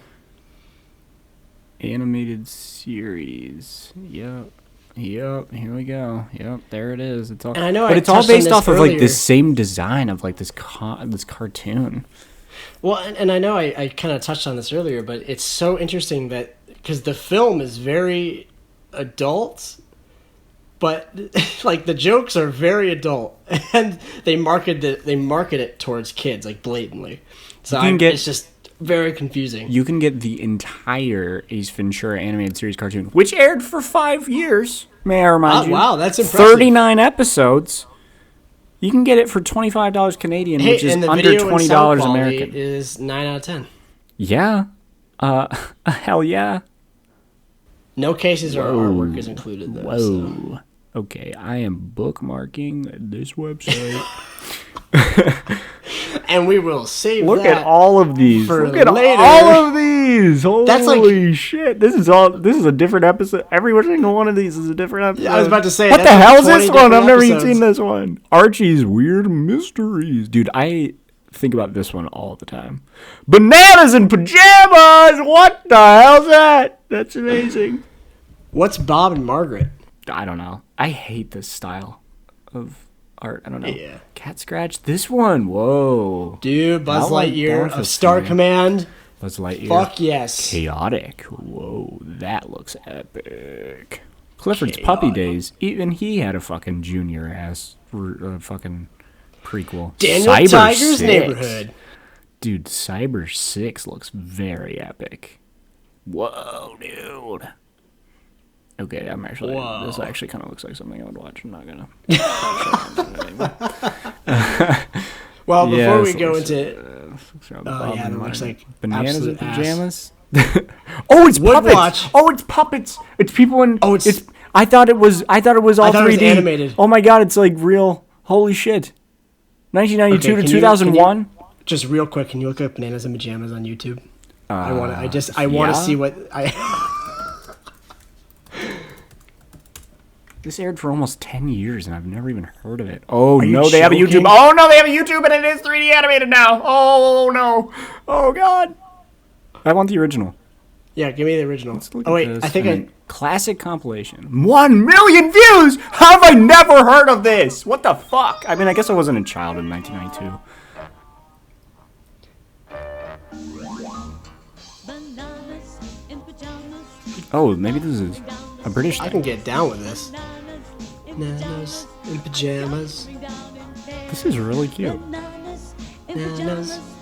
Speaker 2: Animated series. Yep. Here we go. Yep, there it is. It's all.
Speaker 1: And I know
Speaker 2: but
Speaker 1: I
Speaker 2: it's all
Speaker 1: touched on
Speaker 2: based
Speaker 1: this
Speaker 2: off of like
Speaker 1: earlier.
Speaker 2: this same design of like this cartoon.
Speaker 1: Well, and I know I kind of touched on this earlier, but it's so interesting that because the film is very adult, but like the jokes are very adult, and they market it towards kids like blatantly. So it's just very confusing.
Speaker 2: You can get the entire Ace Ventura animated series cartoon, which aired for 5 years. May I remind you?
Speaker 1: Wow, that's impressive.
Speaker 2: 39 episodes. You can get it for $25 Canadian, which is
Speaker 1: and the
Speaker 2: under
Speaker 1: video and sound
Speaker 2: $20
Speaker 1: quality
Speaker 2: American.
Speaker 1: is 9 out of 10.
Speaker 2: Yeah. Hell yeah.
Speaker 1: No cases or artwork is included though.
Speaker 2: Whoa.
Speaker 1: So.
Speaker 2: Okay, I am bookmarking this website.
Speaker 1: And we will save
Speaker 2: Look
Speaker 1: that
Speaker 2: at all of these.
Speaker 1: for
Speaker 2: Look at
Speaker 1: later.
Speaker 2: all of these. Holy
Speaker 1: That's like-
Speaker 2: shit. This is a different episode. Every single one of these is a different episode.
Speaker 1: Yeah, I was about to say,
Speaker 2: what the
Speaker 1: that's like
Speaker 2: hell is
Speaker 1: 20
Speaker 2: this one? I've
Speaker 1: different
Speaker 2: never even
Speaker 1: episodes.
Speaker 2: seen this one. Archie's Weird Mysteries. Dude, I think about this one all the time. Bananas in pajamas. What the hell's that? That's amazing.
Speaker 1: What's Bob and Margaret?
Speaker 2: I don't know. I hate this style of art. I don't know.
Speaker 1: Yeah.
Speaker 2: Cat scratch. This one. Whoa.
Speaker 1: Dude, Buzz
Speaker 2: That one-
Speaker 1: Lightyear
Speaker 2: that
Speaker 1: of
Speaker 2: was
Speaker 1: Star
Speaker 2: funny.
Speaker 1: Command.
Speaker 2: Buzz Lightyear.
Speaker 1: Fuck yes.
Speaker 2: Chaotic. Whoa, that looks epic. Clifford's Puppy Days. Even he had a fucking junior ass fucking prequel.
Speaker 1: Daniel
Speaker 2: Cyber
Speaker 1: Tiger's
Speaker 2: 6.
Speaker 1: Neighborhood.
Speaker 2: Dude, Cyber 6 looks very epic. Whoa, dude. Okay, I'm actually.
Speaker 1: Whoa.
Speaker 2: This actually kind of looks like something I would watch. I'm not gonna.
Speaker 1: Well, before we
Speaker 2: this
Speaker 1: go
Speaker 2: looks-
Speaker 1: into
Speaker 2: oh
Speaker 1: yeah, that looks like
Speaker 2: bananas in
Speaker 1: absolute ass.
Speaker 2: pajamas. Oh, it's
Speaker 1: Would
Speaker 2: puppets.
Speaker 1: watch.
Speaker 2: Oh, it's puppets. It's people in.
Speaker 1: Oh, it's-
Speaker 2: I thought it was all
Speaker 1: thought it was
Speaker 2: 3D.
Speaker 1: animated.
Speaker 2: Oh my god, it's like real. Holy shit. 1992
Speaker 1: Okay,
Speaker 2: to
Speaker 1: can you-
Speaker 2: 2001.
Speaker 1: just real quick, can you look up Bananas and Pajamas on YouTube? I want to
Speaker 2: yeah?
Speaker 1: see what I
Speaker 2: This aired for almost 10 years and I've never even heard of it. Oh
Speaker 1: you
Speaker 2: no, they have a
Speaker 1: joking?
Speaker 2: YouTube. Oh no, they have a YouTube and it is 3D animated now. Oh no. Oh god. I want the original.
Speaker 1: Yeah, give me the original.
Speaker 2: Look
Speaker 1: Oh
Speaker 2: at
Speaker 1: wait,
Speaker 2: this.
Speaker 1: I think
Speaker 2: And then classic compilation. 1 million views. How have I never heard of this? What the fuck? I mean, I guess I wasn't a child in 1992. Oh, maybe this is a British
Speaker 1: I
Speaker 2: thing.
Speaker 1: can get down with this. Bananas in pajamas.
Speaker 2: This is really cute.
Speaker 1: Bananas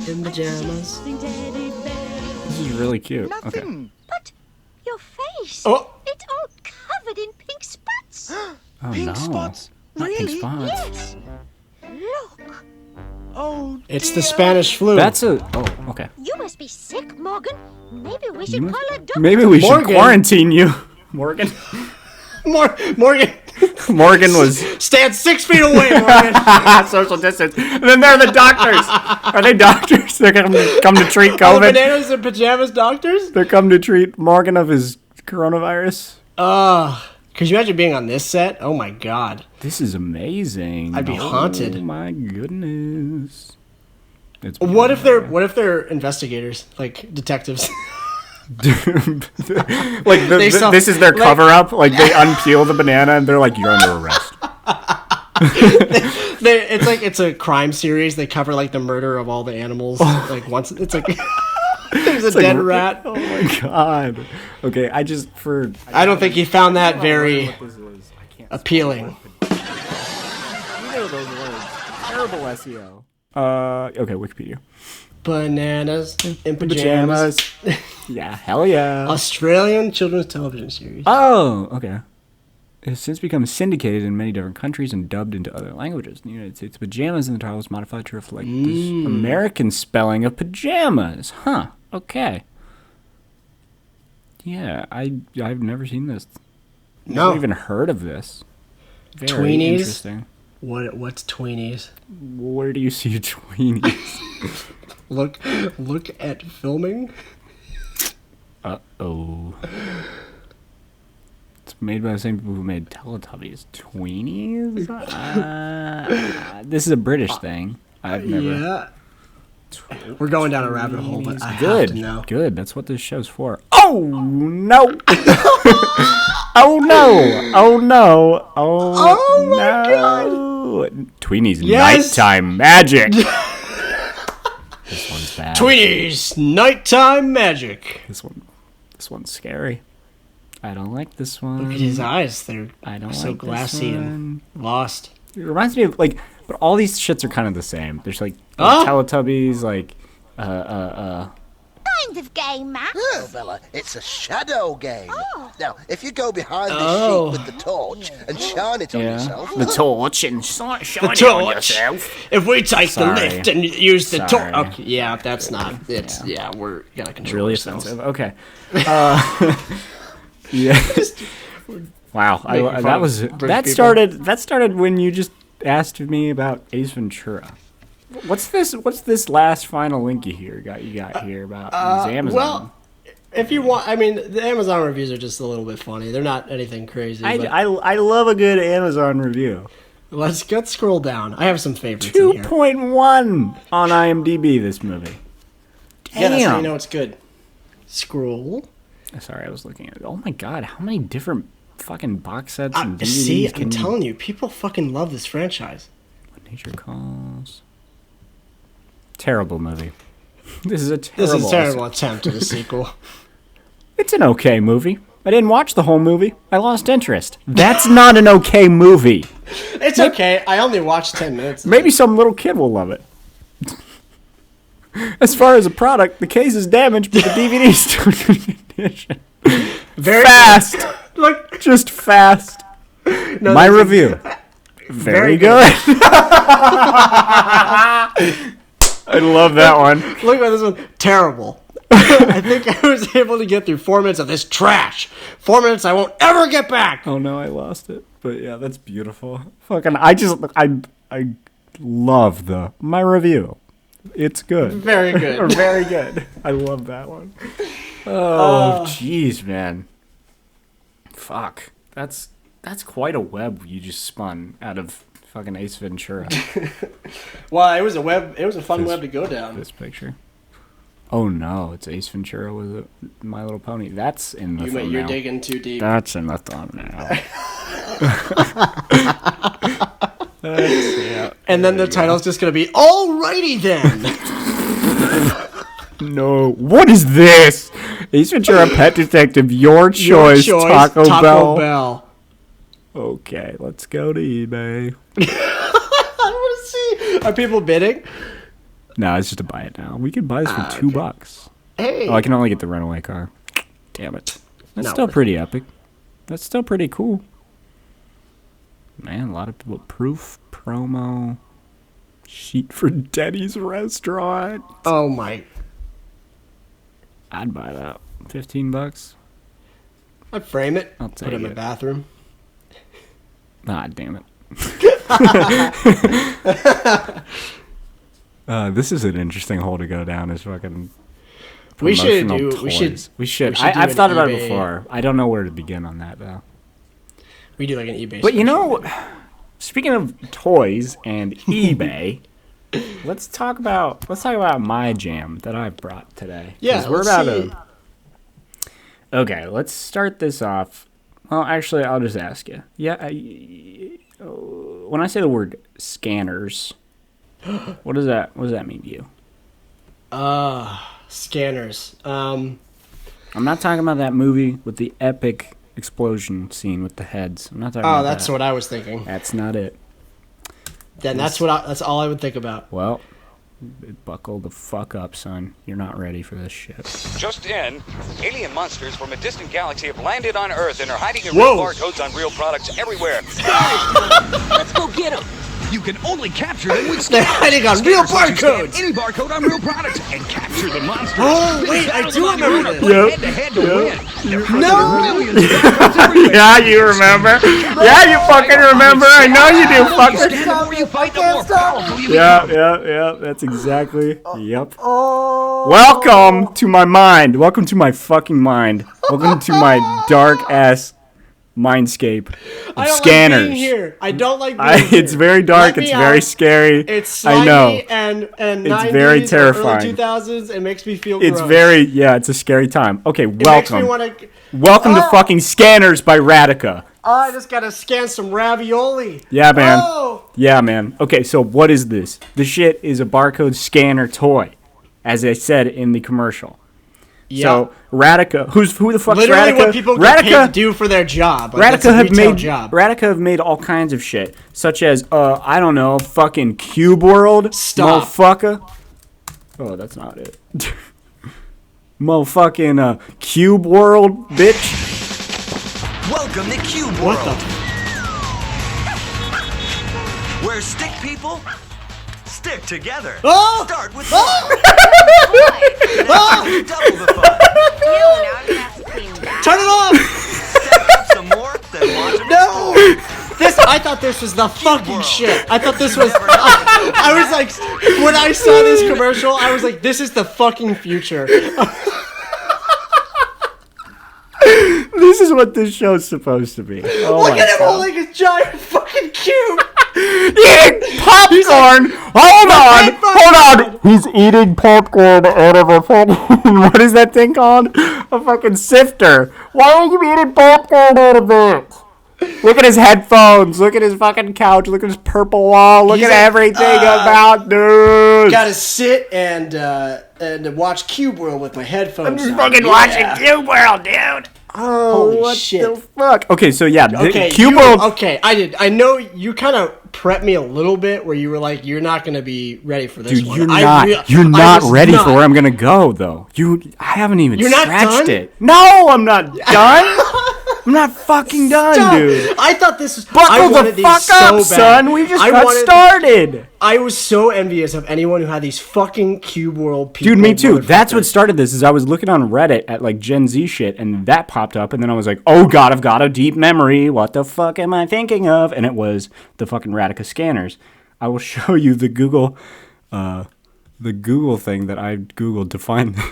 Speaker 1: in pajamas.
Speaker 2: This is really cute. Okay.
Speaker 4: But your face.
Speaker 1: Oh,
Speaker 4: It's all covered in pink spots.
Speaker 2: Oh
Speaker 5: Pink
Speaker 2: no.
Speaker 5: spots?
Speaker 2: Not pink
Speaker 5: Really?
Speaker 2: spots.
Speaker 4: Yes. Look.
Speaker 5: Oh,
Speaker 1: it's the Spanish flu.
Speaker 2: That's a. Oh, okay.
Speaker 4: You must be sick, Morgan. Maybe we should
Speaker 2: must-
Speaker 4: call a doctor.
Speaker 2: Maybe we should
Speaker 1: Morgan.
Speaker 2: quarantine you. Morgan.
Speaker 1: Morgan.
Speaker 2: Morgan was
Speaker 1: Stand 6 feet away, Morgan.
Speaker 2: social distance. And then there are the doctors. Are they doctors? They're gonna come to treat
Speaker 1: Oh,
Speaker 2: COVID.
Speaker 1: bananas in pajamas doctors?
Speaker 2: They're come to treat Morgan of his coronavirus.
Speaker 1: Could you imagine being on this set? Oh my god.
Speaker 2: This is amazing.
Speaker 1: I'd be haunted.
Speaker 2: Oh my goodness. It's
Speaker 1: What if they're investigators, like detectives?
Speaker 2: like
Speaker 1: They saw-
Speaker 2: this is their
Speaker 1: like-
Speaker 2: cover up? Like they unpeel the banana and they're like, "You're under arrest."
Speaker 1: It's a crime series. They cover like the murder of all the animals. Like once it's like there's a dead rat.
Speaker 2: Oh my god. Okay, I
Speaker 1: I don't think he found that very appealing.
Speaker 2: Either of those words. Terrible SEO. Okay, Wikipedia.
Speaker 1: Bananas in pajamas.
Speaker 2: Yeah, hell yeah.
Speaker 1: Australian children's television series.
Speaker 2: Oh, okay. It has since become syndicated in many different countries and dubbed into other languages. In the United States, pajamas in the title was modified to reflect the American spelling of pajamas. Huh. Okay. Yeah, I've never seen this.
Speaker 1: No.
Speaker 2: Never even heard of this. Very
Speaker 1: Tweenies?
Speaker 2: interesting.
Speaker 1: What's tweenies?
Speaker 2: Where do you see tweenies?
Speaker 1: Look at filming.
Speaker 2: Uh-oh. It's made by the same people who made Teletubbies. Tweenies? This is a British thing. I've never...
Speaker 1: Yeah. We're going down a rabbit hole, but I
Speaker 2: Good.
Speaker 1: have to know.
Speaker 2: Good. That's what this show's for. Oh, no. Oh, no. Oh, no. Oh,
Speaker 1: my
Speaker 2: no. Tweenies
Speaker 1: Yes.
Speaker 2: nighttime magic. This one's bad.
Speaker 1: Tweenies nighttime magic.
Speaker 2: This one's scary. I don't like this one.
Speaker 1: Look at his eyes. They're
Speaker 2: I don't
Speaker 1: so
Speaker 2: like this
Speaker 1: glassy
Speaker 2: one.
Speaker 1: and lost.
Speaker 2: It reminds me of like, but all these shits are kind of the same. There's like
Speaker 1: Oh.
Speaker 2: Teletubbies, like
Speaker 4: Kind of game, Max.
Speaker 7: Well, Bella, it's a shadow game.
Speaker 4: Oh.
Speaker 7: Now, if you go behind this
Speaker 1: Oh.
Speaker 7: sheet with the torch and shine it on
Speaker 2: yeah,
Speaker 7: yourself,
Speaker 2: the torch and shine
Speaker 1: The
Speaker 2: it on
Speaker 1: torch.
Speaker 2: yourself.
Speaker 1: If we take
Speaker 2: Sorry.
Speaker 1: the lift and use the
Speaker 2: Sorry.
Speaker 1: torch, okay, yeah, that's not. It's yeah, we're gonna
Speaker 2: It's
Speaker 1: control
Speaker 2: really
Speaker 1: ourselves.
Speaker 2: offensive. Okay. Yeah. Wow.
Speaker 1: Making fun
Speaker 2: That
Speaker 1: of
Speaker 2: was
Speaker 1: British
Speaker 2: that
Speaker 1: people.
Speaker 2: started. That started when you just asked me about Ace Ventura. What's this last final link you got here about Amazon?
Speaker 1: Well, if you want, I mean, the Amazon reviews are just a little bit funny. They're not anything crazy.
Speaker 2: I love a good Amazon review.
Speaker 1: Let's scroll down. I have some favorites in here.
Speaker 2: 2.1 on IMDb, this movie. Damn.
Speaker 1: Yeah, that's how you know it's good. Scroll.
Speaker 2: Sorry, I was looking at it. Oh my god, how many different fucking box sets and DVDs
Speaker 1: See, I'm telling you, people fucking love this franchise.
Speaker 2: When Nature Calls. Terrible movie. This is a terrible
Speaker 1: attempt at a sequel.
Speaker 2: It's an okay movie. I didn't watch the whole movie. I lost interest. That's not an okay movie.
Speaker 1: It's okay. I only watched 10 minutes.
Speaker 2: Maybe some little kid will love it. As far as a product, the case is damaged, but the DVD's still in good condition.
Speaker 1: Very
Speaker 2: fast.
Speaker 1: Look,
Speaker 2: just fast.
Speaker 1: No,
Speaker 2: my review. Very good. I love that one.
Speaker 1: Look at this one. Terrible. I think I was able to get through 4 minutes of this trash. 4 minutes I won't ever get back.
Speaker 2: Oh no, I lost it. But yeah, that's beautiful. Fucking, I love my review. It's good.
Speaker 1: Very good.
Speaker 2: Very good. I love that one. Oh, jeez, man. Fuck. That's quite a web you just spun out of fucking Ace Ventura.
Speaker 1: Well, it was a fun web to go down.
Speaker 2: This picture. Oh no, it's Ace Ventura with a My Little Pony. That's in the thumbnail.
Speaker 1: You're digging too deep.
Speaker 2: That's in the thumbnail.
Speaker 1: And then the title's just going to be, alrighty then.
Speaker 2: No. What is this? Ace Ventura Pet Detective, your choice Taco Bell. Okay, let's go to eBay.
Speaker 1: I want to see. Are people bidding?
Speaker 2: No, it's just to buy it now. We could buy this for $2.
Speaker 1: Hey.
Speaker 2: Oh, I can only get the runaway car. Damn it. That's still pretty epic. That's still pretty cool. Man, a lot of people. Proof, promo, sheet for Denny's restaurant.
Speaker 1: Oh my.
Speaker 2: I'd buy that. $15.
Speaker 1: I'd frame it.
Speaker 2: I'll
Speaker 1: put it in my bathroom.
Speaker 2: Ah, damn it. This is an interesting hole to go down. Is fucking.
Speaker 1: We should.
Speaker 2: I've thought about it before. I don't know where to begin on that though.
Speaker 1: We do like an eBay.
Speaker 2: But you know, speaking of toys and eBay, let's talk about my jam that I brought today.
Speaker 1: Yeah,
Speaker 2: we're about to. Okay, let's start this off. Well, actually, I'll just ask you. Yeah, when I say the word scanners, what does that mean to you?
Speaker 1: Scanners.
Speaker 2: I'm not talking about that movie with the epic explosion scene with the heads. I'm not talking about
Speaker 1: that's
Speaker 2: that.
Speaker 1: what I was thinking.
Speaker 2: That's not it.
Speaker 1: Then that's all I would think about.
Speaker 2: Well, buckle the fuck up, son. You're not ready for this shit.
Speaker 8: Just in, alien monsters from a distant galaxy have landed on Earth and are hiding in real barcodes on real products everywhere.
Speaker 5: Let's go get them.
Speaker 8: You can only capture them with
Speaker 1: They're hiding on real barcodes.
Speaker 8: Any barcode on real products and capture the monsters.
Speaker 1: Oh wait, I do remember this.
Speaker 8: Head to head to win.
Speaker 1: No.
Speaker 2: Yeah, you remember. Yeah, you fucking remember. I know you do, fucker. Yeah. That's exactly. Yep. Welcome to my mind. Welcome to my fucking mind. Welcome to my dark ass mindscape of scanners.
Speaker 1: Like being here. I don't like being here.
Speaker 2: It's very dark. It's very scary.
Speaker 1: It's slimy
Speaker 2: I know.
Speaker 1: And
Speaker 2: it's
Speaker 1: 90s
Speaker 2: very terrifying.
Speaker 1: Early 2000s. It makes me feel
Speaker 2: It's
Speaker 1: gross.
Speaker 2: it's a scary time. Okay, welcome.
Speaker 1: Welcome
Speaker 2: to fucking Scanners by RADICA.
Speaker 1: I just gotta scan some ravioli.
Speaker 2: Yeah, man. Yeah, man. Okay, so what is this? The shit is a barcode scanner toy, as I said in the commercial.
Speaker 1: Yeah.
Speaker 2: So RADICA, who the fuck's
Speaker 1: literally
Speaker 2: RADICA?
Speaker 1: What people get paid to do for their job. Like,
Speaker 2: RADICA have made all kinds of shit, such as I don't know, fucking Cube World,
Speaker 1: Stop.
Speaker 2: motherfucker. Oh, that's not it. Motherfucking Cube World, bitch.
Speaker 9: Welcome to Cube World.
Speaker 1: What the?
Speaker 9: Where stick people stick together.
Speaker 1: Oh!
Speaker 9: Start with
Speaker 1: Oh!
Speaker 9: double the fun.
Speaker 1: Turn it off!
Speaker 9: Stack up some more, then watch them
Speaker 1: No! I thought this was the fucking shit. I thought this was. I was like, when I saw this commercial, I was like, this is the fucking future.
Speaker 2: This is what this show's supposed to be. Oh
Speaker 1: Look at him holding a giant fucking cube.
Speaker 2: Eating popcorn. Hold on. He's eating popcorn out of a fucking. What is that thing called? A fucking sifter. Why are you eating popcorn out of it? Look at his headphones. Look at his fucking couch. Look at his purple wall. Look at everything about dude.
Speaker 1: Gotta sit and watch Cube World with my headphones.
Speaker 2: I'm just fucking watching Cube World, dude.
Speaker 1: Oh,
Speaker 2: what
Speaker 1: shit.
Speaker 2: the fuck? Okay, so yeah,
Speaker 1: Okay,
Speaker 2: Cube World.
Speaker 1: Okay, I know you kind of prepped me a little bit where you were like, you're not gonna be ready for this
Speaker 2: Dude,
Speaker 1: one.
Speaker 2: you're not ready for where I'm gonna go though. I haven't even scratched it. No, I'm not done. I'm not fucking done, dude.
Speaker 1: I thought this was.
Speaker 2: Buckle the fuck up, son. We just got started.
Speaker 1: I was so envious of anyone who had these fucking Cube World people.
Speaker 2: Dude, me too. That's what started this. Is I was looking on Reddit at like Gen Z shit, and that popped up, and then I was like, oh god, I've got a deep memory. What the fuck am I thinking of? And it was the fucking RADICA scanners. I will show you the Google thing that I Googled to find this.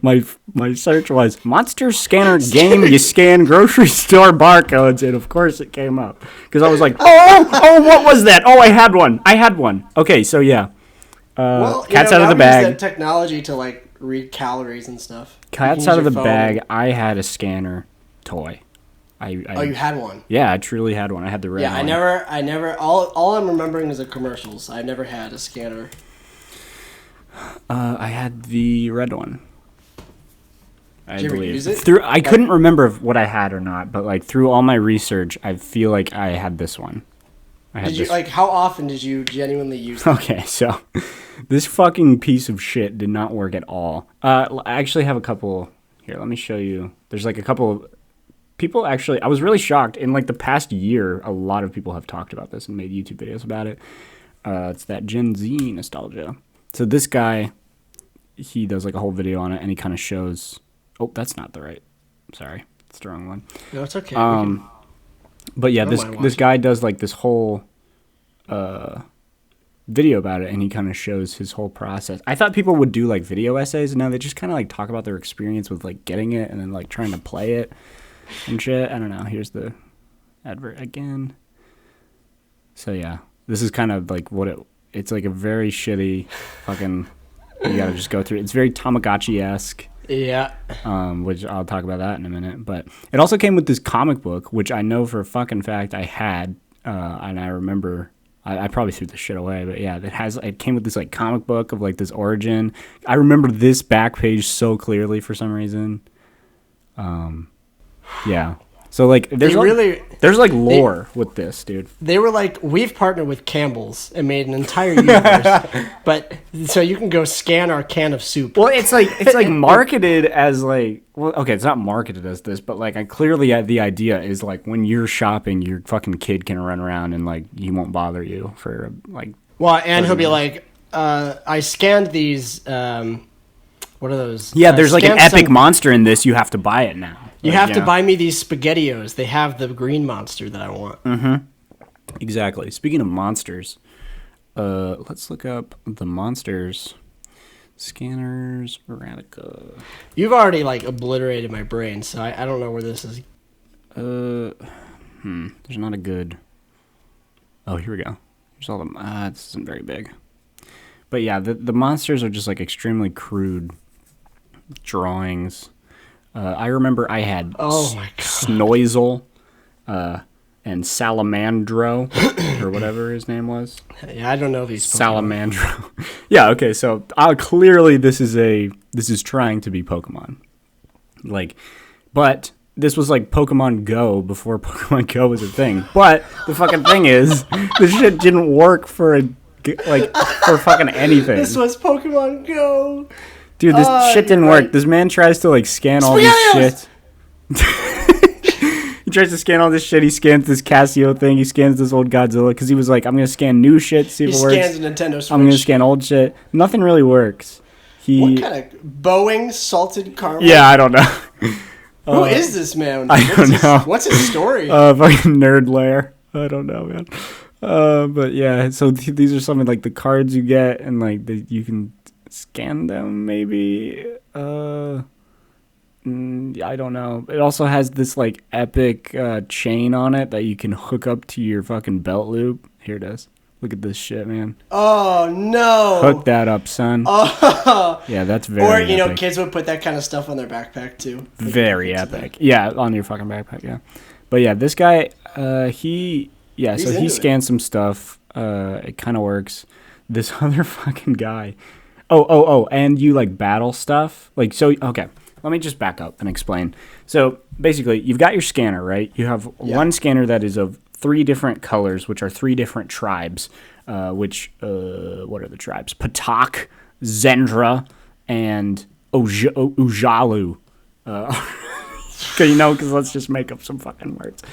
Speaker 2: My search was monster scanner game. You scan grocery store barcodes, and of course it came up because I was like, oh, what was that? Oh, I had one. Okay, so yeah, cat's out of the bag.
Speaker 1: Use that technology to like read calories and stuff.
Speaker 2: Cat's out of the bag. I had a scanner toy.
Speaker 1: Oh, you had one?
Speaker 2: Yeah, I truly had one. I had the red one.
Speaker 1: I never. All I'm remembering is the commercials. I never had a scanner.
Speaker 2: I had the red one.
Speaker 1: Did you ever use it?
Speaker 2: I couldn't remember what I had or not, but like through all my research, I feel like I had this one.
Speaker 1: How often did you genuinely use it?
Speaker 2: Okay, so this fucking piece of shit did not work at all. I actually have a couple here. Let me show you. There's like a couple of people actually. I was really shocked. In like the past year, a lot of people have talked about this and made YouTube videos about it. It's that Gen Z nostalgia. So this guy, he does like a whole video on it, and he kind of shows. Oh, that's not the right. Sorry, it's the wrong one.
Speaker 1: No, it's okay.
Speaker 2: But yeah, this guy does like this whole video about it, and he kind of shows his whole process. I thought people would do like video essays, and now they just kind of like talk about their experience with like getting it and then like trying to play it and shit. I don't know. Here's the advert again. So yeah, this is kind of like it's like a very shitty fucking. You gotta just go through it. It's very Tamagotchi-esque.
Speaker 1: Yeah.
Speaker 2: Which I'll talk about that in a minute. But it also came with this comic book, which I know for a fucking fact I had, and I remember I probably threw this shit away, but yeah, it came with this like comic book of like this origin. I remember this back page so clearly for some reason. Yeah. So like there's like lore with this, dude.
Speaker 1: They were like, we've partnered with Campbell's and made an entire universe, but so you can go scan our can of soup.
Speaker 2: Well, it's like marketed as like, well, okay, it's not marketed as this, but like clearly the idea is like when you're shopping, your fucking kid can run around and like he won't bother you for like.
Speaker 1: Well, and he'll be like, I scanned these. What are those?
Speaker 2: Yeah, there's like an epic monster in this. You have to buy it now.
Speaker 1: You have to buy me these SpaghettiOs. They have the green monster that I want.
Speaker 2: Mm-hmm. Exactly. Speaking of monsters, let's look up the monsters. SKANNERZ, RADICA.
Speaker 1: You've already like obliterated my brain, so I don't know where this is.
Speaker 2: There's not a good. Oh, here we go. Here's all the. This isn't very big. But yeah, the monsters are just like extremely crude drawings. I remember I had Snoizel and Salamandro, or whatever his name was.
Speaker 1: Yeah, I don't know if he's
Speaker 2: Salamandro. Yeah, okay, so clearly this is trying to be Pokemon. Like, but this was like Pokemon Go before Pokemon Go was a thing. But the fucking thing is, this shit didn't work for fucking anything.
Speaker 1: This was Pokemon Go.
Speaker 2: Dude, this shit didn't work. This man tries to like scan all this shit. He tries to scan all this shit. He scans this Casio thing. He scans this old Godzilla because he was like, I'm going to scan new shit, see if it works.
Speaker 1: He scans a Nintendo Switch.
Speaker 2: I'm going to scan old shit. Nothing really works.
Speaker 1: What kind of Boeing salted caramel?
Speaker 2: Yeah, I don't know.
Speaker 1: Who is this man?
Speaker 2: I don't know.
Speaker 1: What's his story?
Speaker 2: Fucking Nerd Lair. I don't know, man. But yeah, so these are some of like the cards you get, and like you can scan them maybe. I don't know. It also has this like epic chain on it that you can hook up to your fucking belt loop. Here it is. Look at this shit, man.
Speaker 1: Oh no!
Speaker 2: Hook that up, son.
Speaker 1: Oh.
Speaker 2: Yeah, that's very.
Speaker 1: Or you know,
Speaker 2: epic.
Speaker 1: kids would put that kind of stuff on their backpack too.
Speaker 2: Very epic. Yeah, on your fucking backpack. Yeah, but yeah, this guy, he scans some stuff. It kind of works. This other fucking guy. Oh, and you like battle stuff. Like so. Okay, let me just back up and explain. So basically, you've got your scanner, right? You have one scanner that is of 3 different colors, which are 3 different tribes. What are the tribes? Patak, Zendra, and Ujalu. Because let's just make up some fucking words.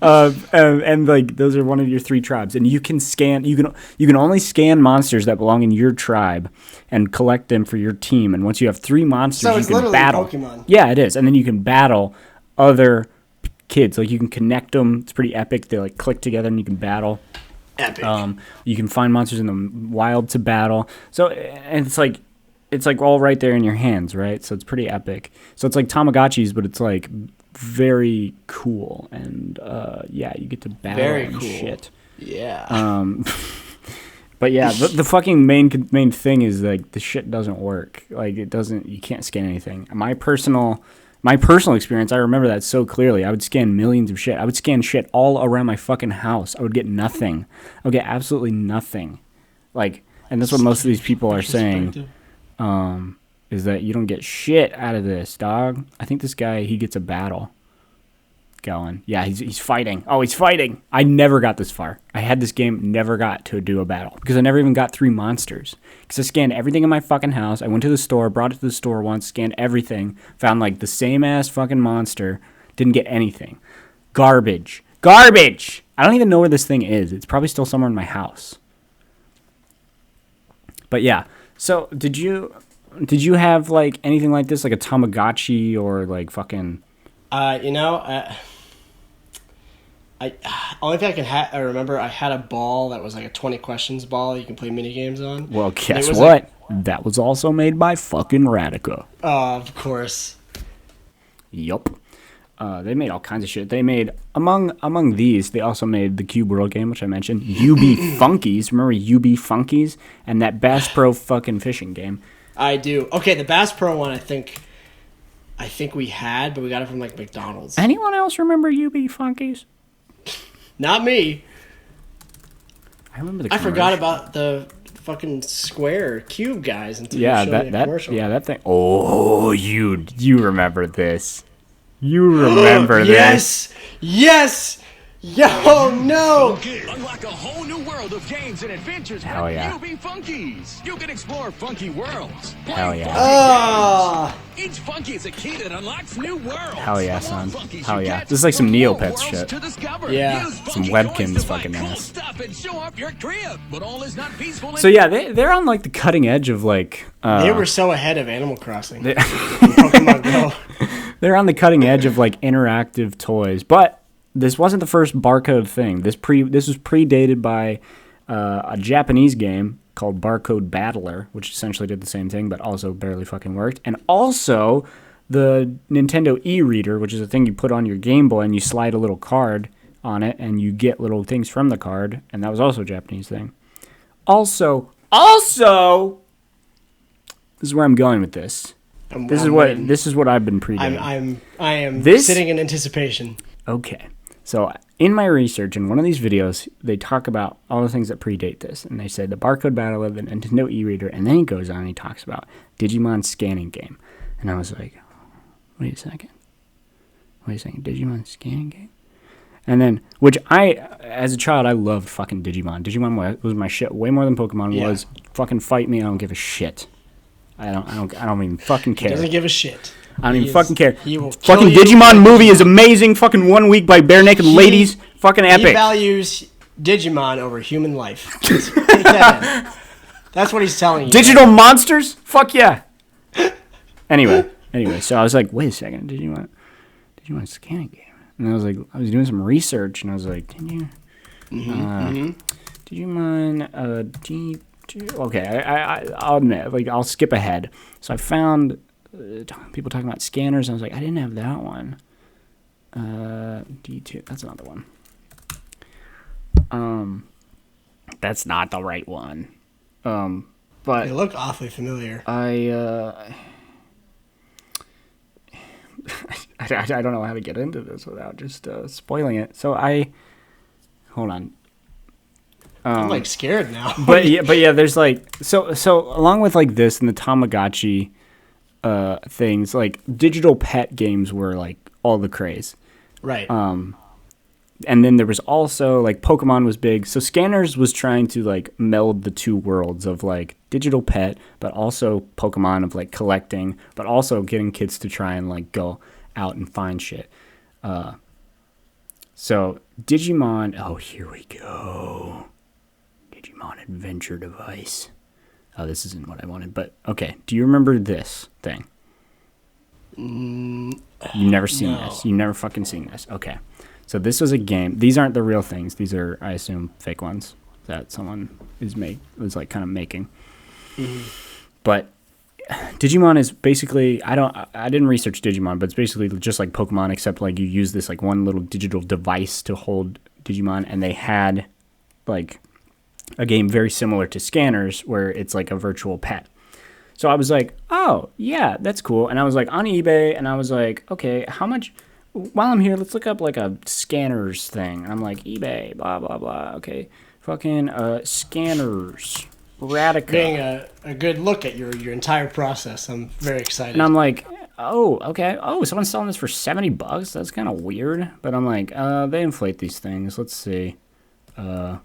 Speaker 2: And like those are one of your 3 tribes, and you can scan. You can only scan monsters that belong in your tribe and collect them for your team. And once you have 3 monsters,
Speaker 1: so
Speaker 2: you can battle.
Speaker 1: Pokemon.
Speaker 2: Yeah, it is, and then you can battle other kids. Like you can connect them. It's pretty epic. They like click together, and you can battle.
Speaker 1: Epic.
Speaker 2: You can find monsters in the wild to battle. So, and it's like all right there in your hands, right? So it's pretty epic. So it's like Tamagotchis, but it's like very cool, and you get to battle and shit.
Speaker 1: Yeah.
Speaker 2: But yeah, the fucking main thing is like the shit doesn't work. Like it doesn't. You can't scan anything. My personal experience, I remember that so clearly. I would scan millions of shit. I would scan shit all around my fucking house. I would get nothing. I would get absolutely nothing. Like, and that's what most of these people are saying. Is that you don't get shit out of this, dog. I think this guy, he gets a battle going. Yeah, he's fighting. Oh, he's fighting. I never got this far. I had this game, never got to do a battle because I never even got 3 monsters. Because I scanned everything in my fucking house. I went to the store, brought it to the store once, scanned everything, found like the same ass fucking monster, didn't get anything. Garbage. I don't even know where this thing is. It's probably still somewhere in my house. But yeah. So, did you have like anything like this, like a Tamagotchi or like fucking?
Speaker 1: I only thing I remember, I had a ball that was like a 20 questions ball you can play mini games on.
Speaker 2: Well, guess what? That was also made by fucking Radica.
Speaker 1: Oh, of course.
Speaker 2: Yup. They made all kinds of shit. They made among these. They also made the Cube World game, which I mentioned. UB Funkies. Remember UB Funkies and that Bass Pro fucking fishing game.
Speaker 1: I do. Okay, the Bass Pro one. I think we had, but we got it from like McDonald's.
Speaker 2: Anyone else remember UB Funkies?
Speaker 1: Not me.
Speaker 2: I remember the.
Speaker 1: I forgot about the fucking square cube guys until
Speaker 2: you
Speaker 1: showed me a commercial.
Speaker 2: That thing. Oh, you remember this? You remember this?
Speaker 1: Yes! Yo, no!
Speaker 10: Unlock a whole new world of games and adventures with UB Funkies. You can explore funky worlds.
Speaker 2: Hell yeah.
Speaker 1: Oh!
Speaker 10: Each Funky is a key that unlocks new worlds.
Speaker 2: Hell yeah, son. Hell yeah. This is like some Neopets shit.
Speaker 1: Yeah.
Speaker 2: Some Webkins fucking ass.
Speaker 10: Cool.
Speaker 2: So yeah, they're on like the cutting edge of like...
Speaker 1: they were so ahead of Animal Crossing. Pokemon Go.
Speaker 2: They're on the cutting edge of like interactive toys, but this wasn't the first barcode thing. This was predated by a Japanese game called Barcode Battler, which essentially did the same thing, but also barely fucking worked. And also the Nintendo e-reader, which is a thing you put on your Game Boy and you slide a little card on it and you get little things from the card, and that was also a Japanese thing. Also, this is where I'm going with this. This is what I've been predating.
Speaker 1: I am sitting in anticipation.
Speaker 2: Okay. So in my research, in one of these videos, they talk about all the things that predate this. And they said the Barcode Battler, the Nintendo e-reader, and then he goes on and he talks about Digimon scanning game. And I was like, wait a second, Digimon scanning game? And then, which as a child, I loved fucking Digimon. Digimon was my shit way more than Pokemon was. Fucking fight me, I don't give a shit. I don't even fucking care.
Speaker 1: He doesn't give a shit.
Speaker 2: I don't even fucking care.
Speaker 1: Fucking
Speaker 2: Digimon movie is amazing. Fucking 1 week by Bare Naked Ladies. Fucking epic.
Speaker 1: He values Digimon over human life. Take that in. That's what he's telling you.
Speaker 2: Digital monsters? Fuck yeah. Anyway, so I was like, wait a second, Digimon scanning game. And I was doing some research, and I was like, Digimon deep. Okay, I'll admit, like, I'll skip ahead. So I found people talking about scanners. And I was like, I didn't have that one. D2. That's another one. That's not the right one. But
Speaker 1: they look awfully familiar.
Speaker 2: I don't know how to get into this without just spoiling it. So hold on.
Speaker 1: I'm like scared now.
Speaker 2: but yeah, there's like so along with like this and the Tamagotchi things, like digital pet games were like all the craze.
Speaker 1: Right.
Speaker 2: And then there was also like Pokemon was big. So SKANNERZ was trying to like meld the two worlds of like digital pet, but also Pokemon of like collecting, but also getting kids to try and like go out and find shit. So Digimon, oh, here we go. Digimon Adventure Device. Oh, this isn't what I wanted, but okay. Do you remember this thing? You've never seen this. You've never fucking seen this. Okay. So this was a game. These aren't the real things. These are, I assume, fake ones that someone was like kind of making. Mm-hmm. But Digimon is basically, I didn't research Digimon, but it's basically just like Pokemon, except like you use this like one little digital device to hold Digimon, and they had like a game very similar to SKANNERZ where it's like a virtual pet. So I was like, oh yeah, that's cool. And I was like on eBay, and I was like, okay, how much? While I'm here, let's look up like a SKANNERZ thing. And I'm like, eBay, blah blah blah. Okay, fucking SKANNERZ. RADICA.
Speaker 1: Getting a good look at your entire process. I'm very excited.
Speaker 2: And I'm like, oh, okay. Oh, someone's selling this for $70? That's kind of weird. But I'm like, they inflate these things. Let's see.
Speaker 1: Oh,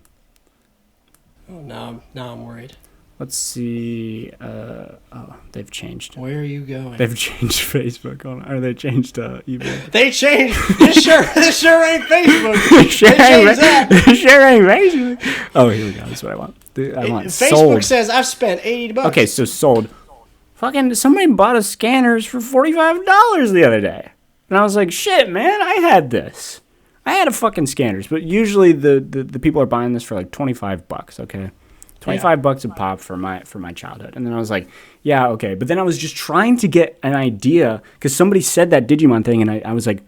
Speaker 1: now I'm worried.
Speaker 2: Let's see. Oh, they've changed.
Speaker 1: Where are you going?
Speaker 2: They've changed Facebook or they changed eBay.
Speaker 1: They changed. This sure ain't Facebook.
Speaker 2: This sure ain't Facebook. Oh, here we go. That's what I want. I want
Speaker 1: Facebook
Speaker 2: sold.
Speaker 1: says I've spent $80.
Speaker 2: Okay, so sold. Fucking somebody bought a SKANNERZ for $45 the other day, and I was like, shit, man, I had this. I had a fucking SKANNERZ, but usually the people are buying this for like $25. Okay. $25 a pop for my childhood. And then I was like, yeah, okay. But then I was just trying to get an idea because somebody said that Digimon thing, and I was like,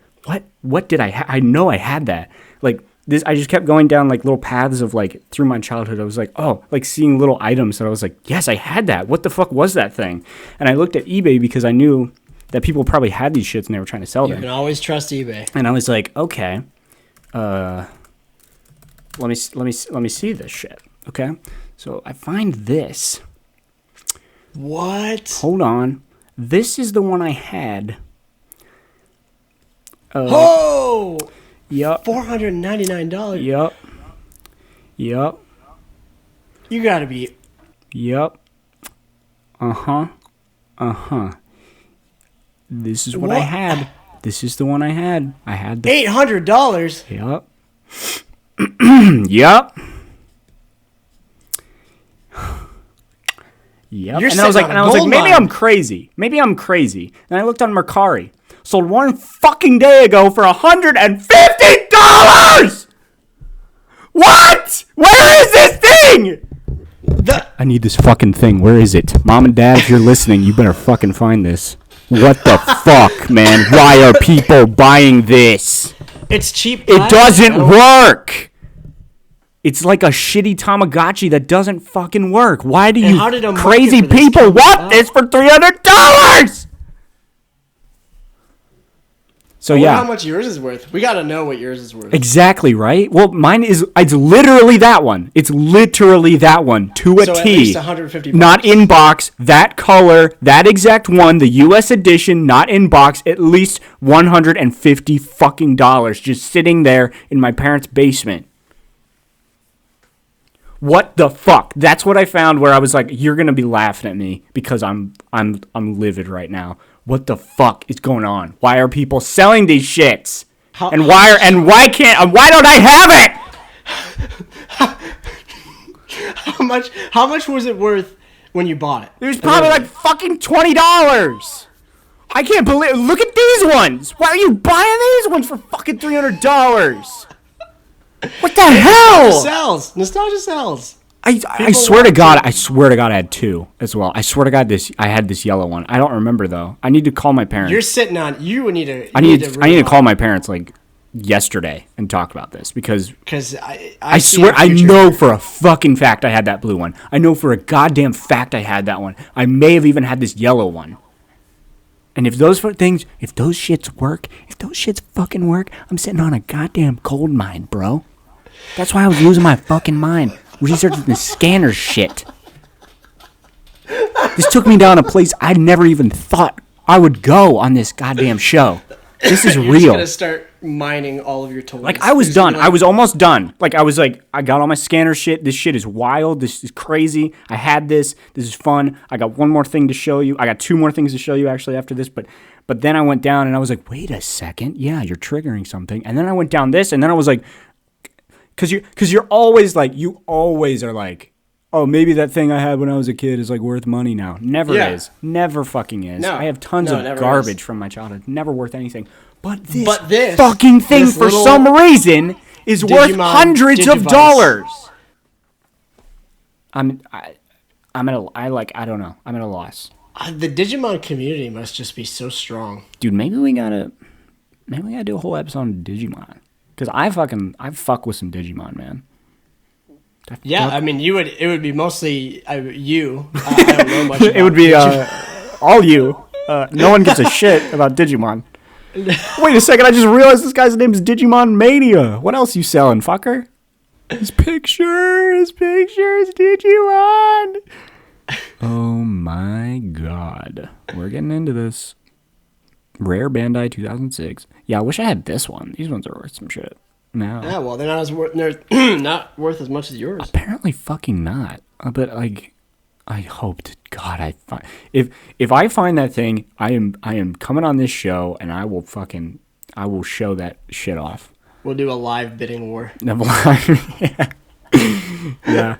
Speaker 2: what did I I know I had that. Like this, I just kept going down like little paths of like through my childhood. I was like, oh, like seeing little items that I was like, yes, I had that. What the fuck was that thing? And I looked at eBay because I knew that people probably had these shits and they were trying to sell them.
Speaker 1: You can always trust eBay.
Speaker 2: And I was like, okay, let me see this shit. Okay. So I find this.
Speaker 1: What?
Speaker 2: Hold on. This is the one I had.
Speaker 1: Oh!
Speaker 2: Yup.
Speaker 1: $499.
Speaker 2: Yup.
Speaker 1: You gotta be.
Speaker 2: Yup. Uh-huh. This is what I had. This is the one I had. I had the
Speaker 1: $800?
Speaker 2: Yup. Yup. Yep.
Speaker 1: You're
Speaker 2: and I was like, maybe
Speaker 1: mine.
Speaker 2: I'm crazy. And I looked on Mercari. Sold one fucking day ago for $150. What? Where is this thing? I need this fucking thing. Where is it? Mom and Dad, if you're listening, you better fucking find this. What the fuck, man? Why are people buying this?
Speaker 1: It's cheap.
Speaker 2: It doesn't work. It's like a shitty Tamagotchi that doesn't fucking work. Why do you crazy people want this for $300? So yeah,
Speaker 1: how much yours is worth? We gotta know what yours is worth.
Speaker 2: Exactly, right? Well, mine is. It's literally that one. It's literally that one to a
Speaker 1: so
Speaker 2: T.
Speaker 1: At least $150.
Speaker 2: Not in box. That color. That exact one. The U.S. edition. Not in box. At least $150 fucking dollars just sitting there in my parents' basement. What the fuck? That's what I found. Where I was like, "You're gonna be laughing at me because I'm livid right now." What the fuck is going on? Why are people selling these shits? Why don't I have
Speaker 1: it? How much was it worth when you bought it?
Speaker 2: It was probably like fucking $20. I can't believe. Look at these ones. Why are you buying these ones for fucking $300? What the hell?
Speaker 1: Nostalgia sells.
Speaker 2: I swear to God, I had two as well. I swear to God, I had this yellow one. I don't remember though. I need to call my parents.
Speaker 1: You're sitting on. You need to.
Speaker 2: I need to call my parents like yesterday and talk about this because I swear I know for a fucking fact I had that blue one. I know for a goddamn fact I had that one. I may have even had this yellow one. And if those shits fucking work, I'm sitting on a goddamn gold mine, bro. That's why I was losing my fucking mind researching this scanner shit. This took me down a place I never even thought I would go on this goddamn show. This is
Speaker 1: You're
Speaker 2: real.
Speaker 1: Just gonna start mining all of your toys.
Speaker 2: Like I was done. I was almost done. Like I got all my scanner shit. This shit is wild. This is crazy. I had this. This is fun. I got one more thing to show you. I got two more things to show you actually after this. But then I went down and I was like, wait a second. Yeah, you're triggering something. And then I went down this and then I was like, because you're always like, you always are like, oh, maybe that thing I had when I was a kid is like worth money now. Never is. Never fucking is. I have tons of garbage from my childhood. Never worth anything. But this fucking thing for some reason is worth hundreds of dollars. I don't know. I'm at a loss.
Speaker 1: The Digimon community must just be so strong.
Speaker 2: Dude, maybe we gotta do a whole episode on Digimon. Because I fuck with some Digimon, man.
Speaker 1: Yeah, I mean, it would be mostly you. I don't know much about
Speaker 2: it would be all you. No one gives a shit about Digimon. Wait a second, I just realized this guy's name is Digimon Mania. What else you selling, fucker? His pictures, Digimon. Oh my god. We're getting into this. Rare Bandai 2006. Yeah, I wish I had this one. These ones are worth some shit. No.
Speaker 1: Yeah, well, they're not worth as much as yours.
Speaker 2: Apparently fucking not. But like I hope to God I find if I find that thing, I am coming on this show and I will show that shit off.
Speaker 1: We'll do a live bidding war.
Speaker 2: Yeah.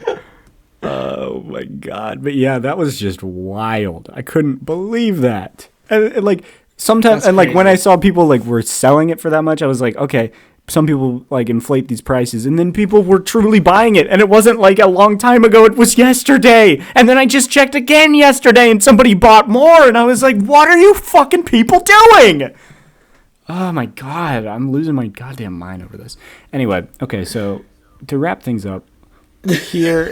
Speaker 2: Oh my god. But yeah, that was just wild. I couldn't believe that. And like sometimes, and like when I saw people like were selling it for that much, I was like, okay, some people like inflate these prices, and then people were truly buying it, and it wasn't like a long time ago, it was yesterday, and then I just checked again yesterday, and somebody bought more, and I was like, what are you fucking people doing? Oh my god, I'm losing my goddamn mind over this. Anyway, okay, so to wrap things up, here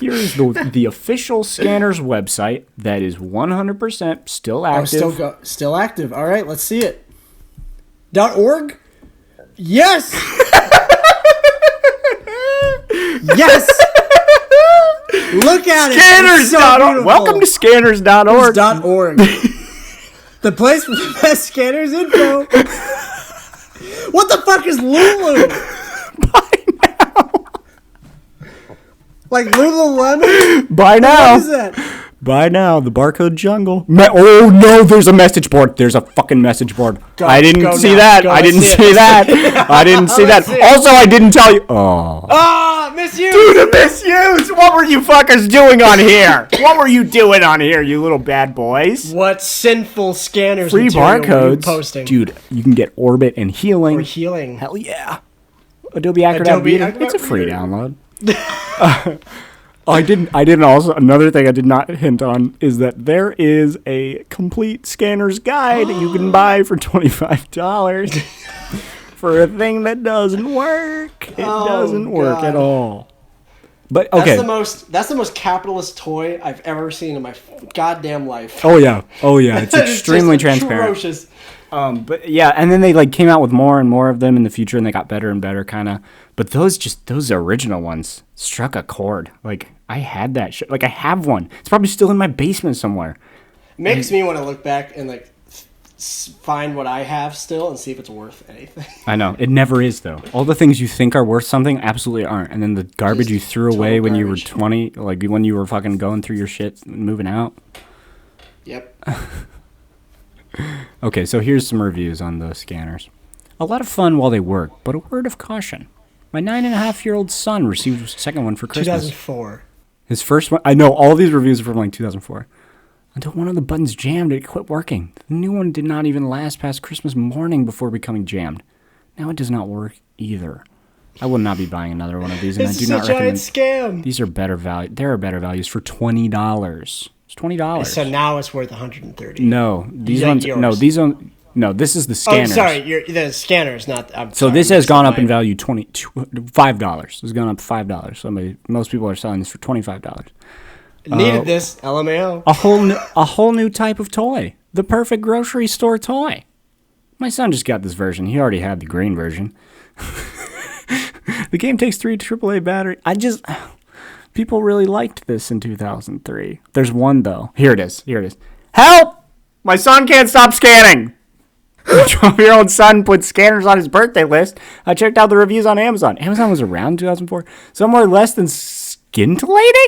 Speaker 2: is the official SKANNERZ website that is 100% still active.
Speaker 1: Oh, still active. All right, let's see it. .org? Yes! Yes! Look at
Speaker 2: SKANNERZ.org.
Speaker 1: So
Speaker 2: welcome to SKANNERZ.org.
Speaker 1: .org. The place for the best SKANNERZ info. What the fuck is Lulu? Like Lululemon?
Speaker 2: By now.
Speaker 1: What is that?
Speaker 2: By now, the barcode jungle. Oh no, there's a message board. There's a fucking message board. I didn't see that. I didn't see that. I didn't see that. Also, I didn't tell you. Oh.
Speaker 1: Ah, misuse.
Speaker 2: Dude, misuse. What were you fuckers doing on here? What were you doing on here, you little bad boys?
Speaker 1: What sinful SKANNERZ
Speaker 2: free
Speaker 1: material
Speaker 2: barcodes
Speaker 1: were you posting?
Speaker 2: Dude, you can get Orbit and Healing.
Speaker 1: Or Healing.
Speaker 2: Hell yeah. Adobe Acrobat Reader. It's a free download. I didn't also, another thing I did not hint on is that there is a complete SKANNERZ guide you can buy for $25 for a thing that doesn't work. It doesn't work at all. But okay.
Speaker 1: That's the most capitalist toy I've ever seen in my goddamn life.
Speaker 2: Oh yeah. It's extremely transparent.
Speaker 1: Atrocious.
Speaker 2: But yeah, and then they like came out with more and more of them in the future, and they got better and better, kind of. But those original ones struck a chord. Like I had that shit. Like I have one. It's probably still in my basement somewhere.
Speaker 1: Makes me want to look back and like find what I have still and see if it's worth anything.
Speaker 2: I know it never is though. All the things you think are worth something absolutely aren't, and then the garbage just you threw away when you were 20, like when you were fucking going through your shit and moving out.
Speaker 1: Yep.
Speaker 2: Okay, so here's some reviews on the SKANNERZ. A lot of fun while they work, but a word of caution. My 9.5-year-old son received his second one for Christmas.
Speaker 1: 2004.
Speaker 2: His first one, I know all of these reviews are from like 2004. Until one of the buttons jammed, it quit working. The new one did not even last past Christmas morning before becoming jammed. Now it does not work either. I will not be buying another one of these, and
Speaker 1: This
Speaker 2: I do
Speaker 1: is
Speaker 2: not
Speaker 1: a giant
Speaker 2: recommend.
Speaker 1: scam.
Speaker 2: These are better value. There are better values for $20. It's $20.
Speaker 1: So now it's worth 130.
Speaker 2: No, these
Speaker 1: Yeah,
Speaker 2: ones.
Speaker 1: yours.
Speaker 2: No, these ones. No, this is the Scanners.
Speaker 1: Oh, sorry, the Scanners, not.
Speaker 2: So this has gone up in value $5. It's gone up $5. Most people are selling this for $25.
Speaker 1: Needed this, LMAO.
Speaker 2: A whole new type of toy. The perfect grocery store toy. My son just got this version. He already had the green version. The game takes 3 AAA battery. People really liked this in 2003. There's one though. Here it is. Help! My son can't stop scanning. My 12-year-old son put scanners on his birthday list. I checked out the reviews on Amazon. Amazon was around in 2004. Somewhere less than scintillating?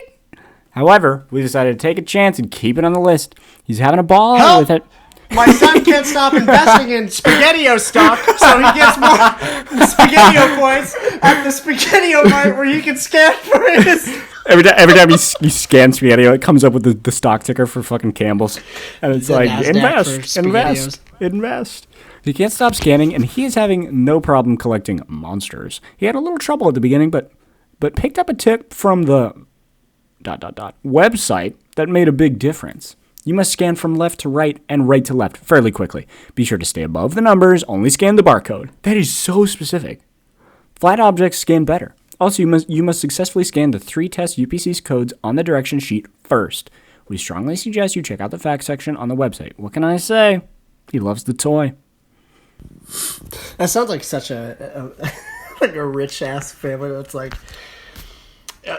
Speaker 2: However, we decided to take a chance and keep it on the list. He's having a ball with it.
Speaker 1: My son can't stop investing in SpaghettiO stock, so he gets more SpaghettiO points at the SpaghettiO mart where he can scan for his...
Speaker 2: Every time you scan SpaghettiO, it comes up with the stock ticker for fucking Campbell's. And it's like, invest. He can't stop scanning, and he is having no problem collecting monsters. He had a little trouble at the beginning, but picked up a tip from the... website that made a big difference. You must scan from left to right and right to left fairly quickly. Be sure to stay above the numbers, only scan the barcode. That is so specific. Flat objects scan better. Also, you must successfully scan the 3 test UPC's codes on the direction sheet first. We strongly suggest you check out the facts section on the website. What can I say? He loves the toy.
Speaker 1: That sounds like such a like a rich ass family that's like,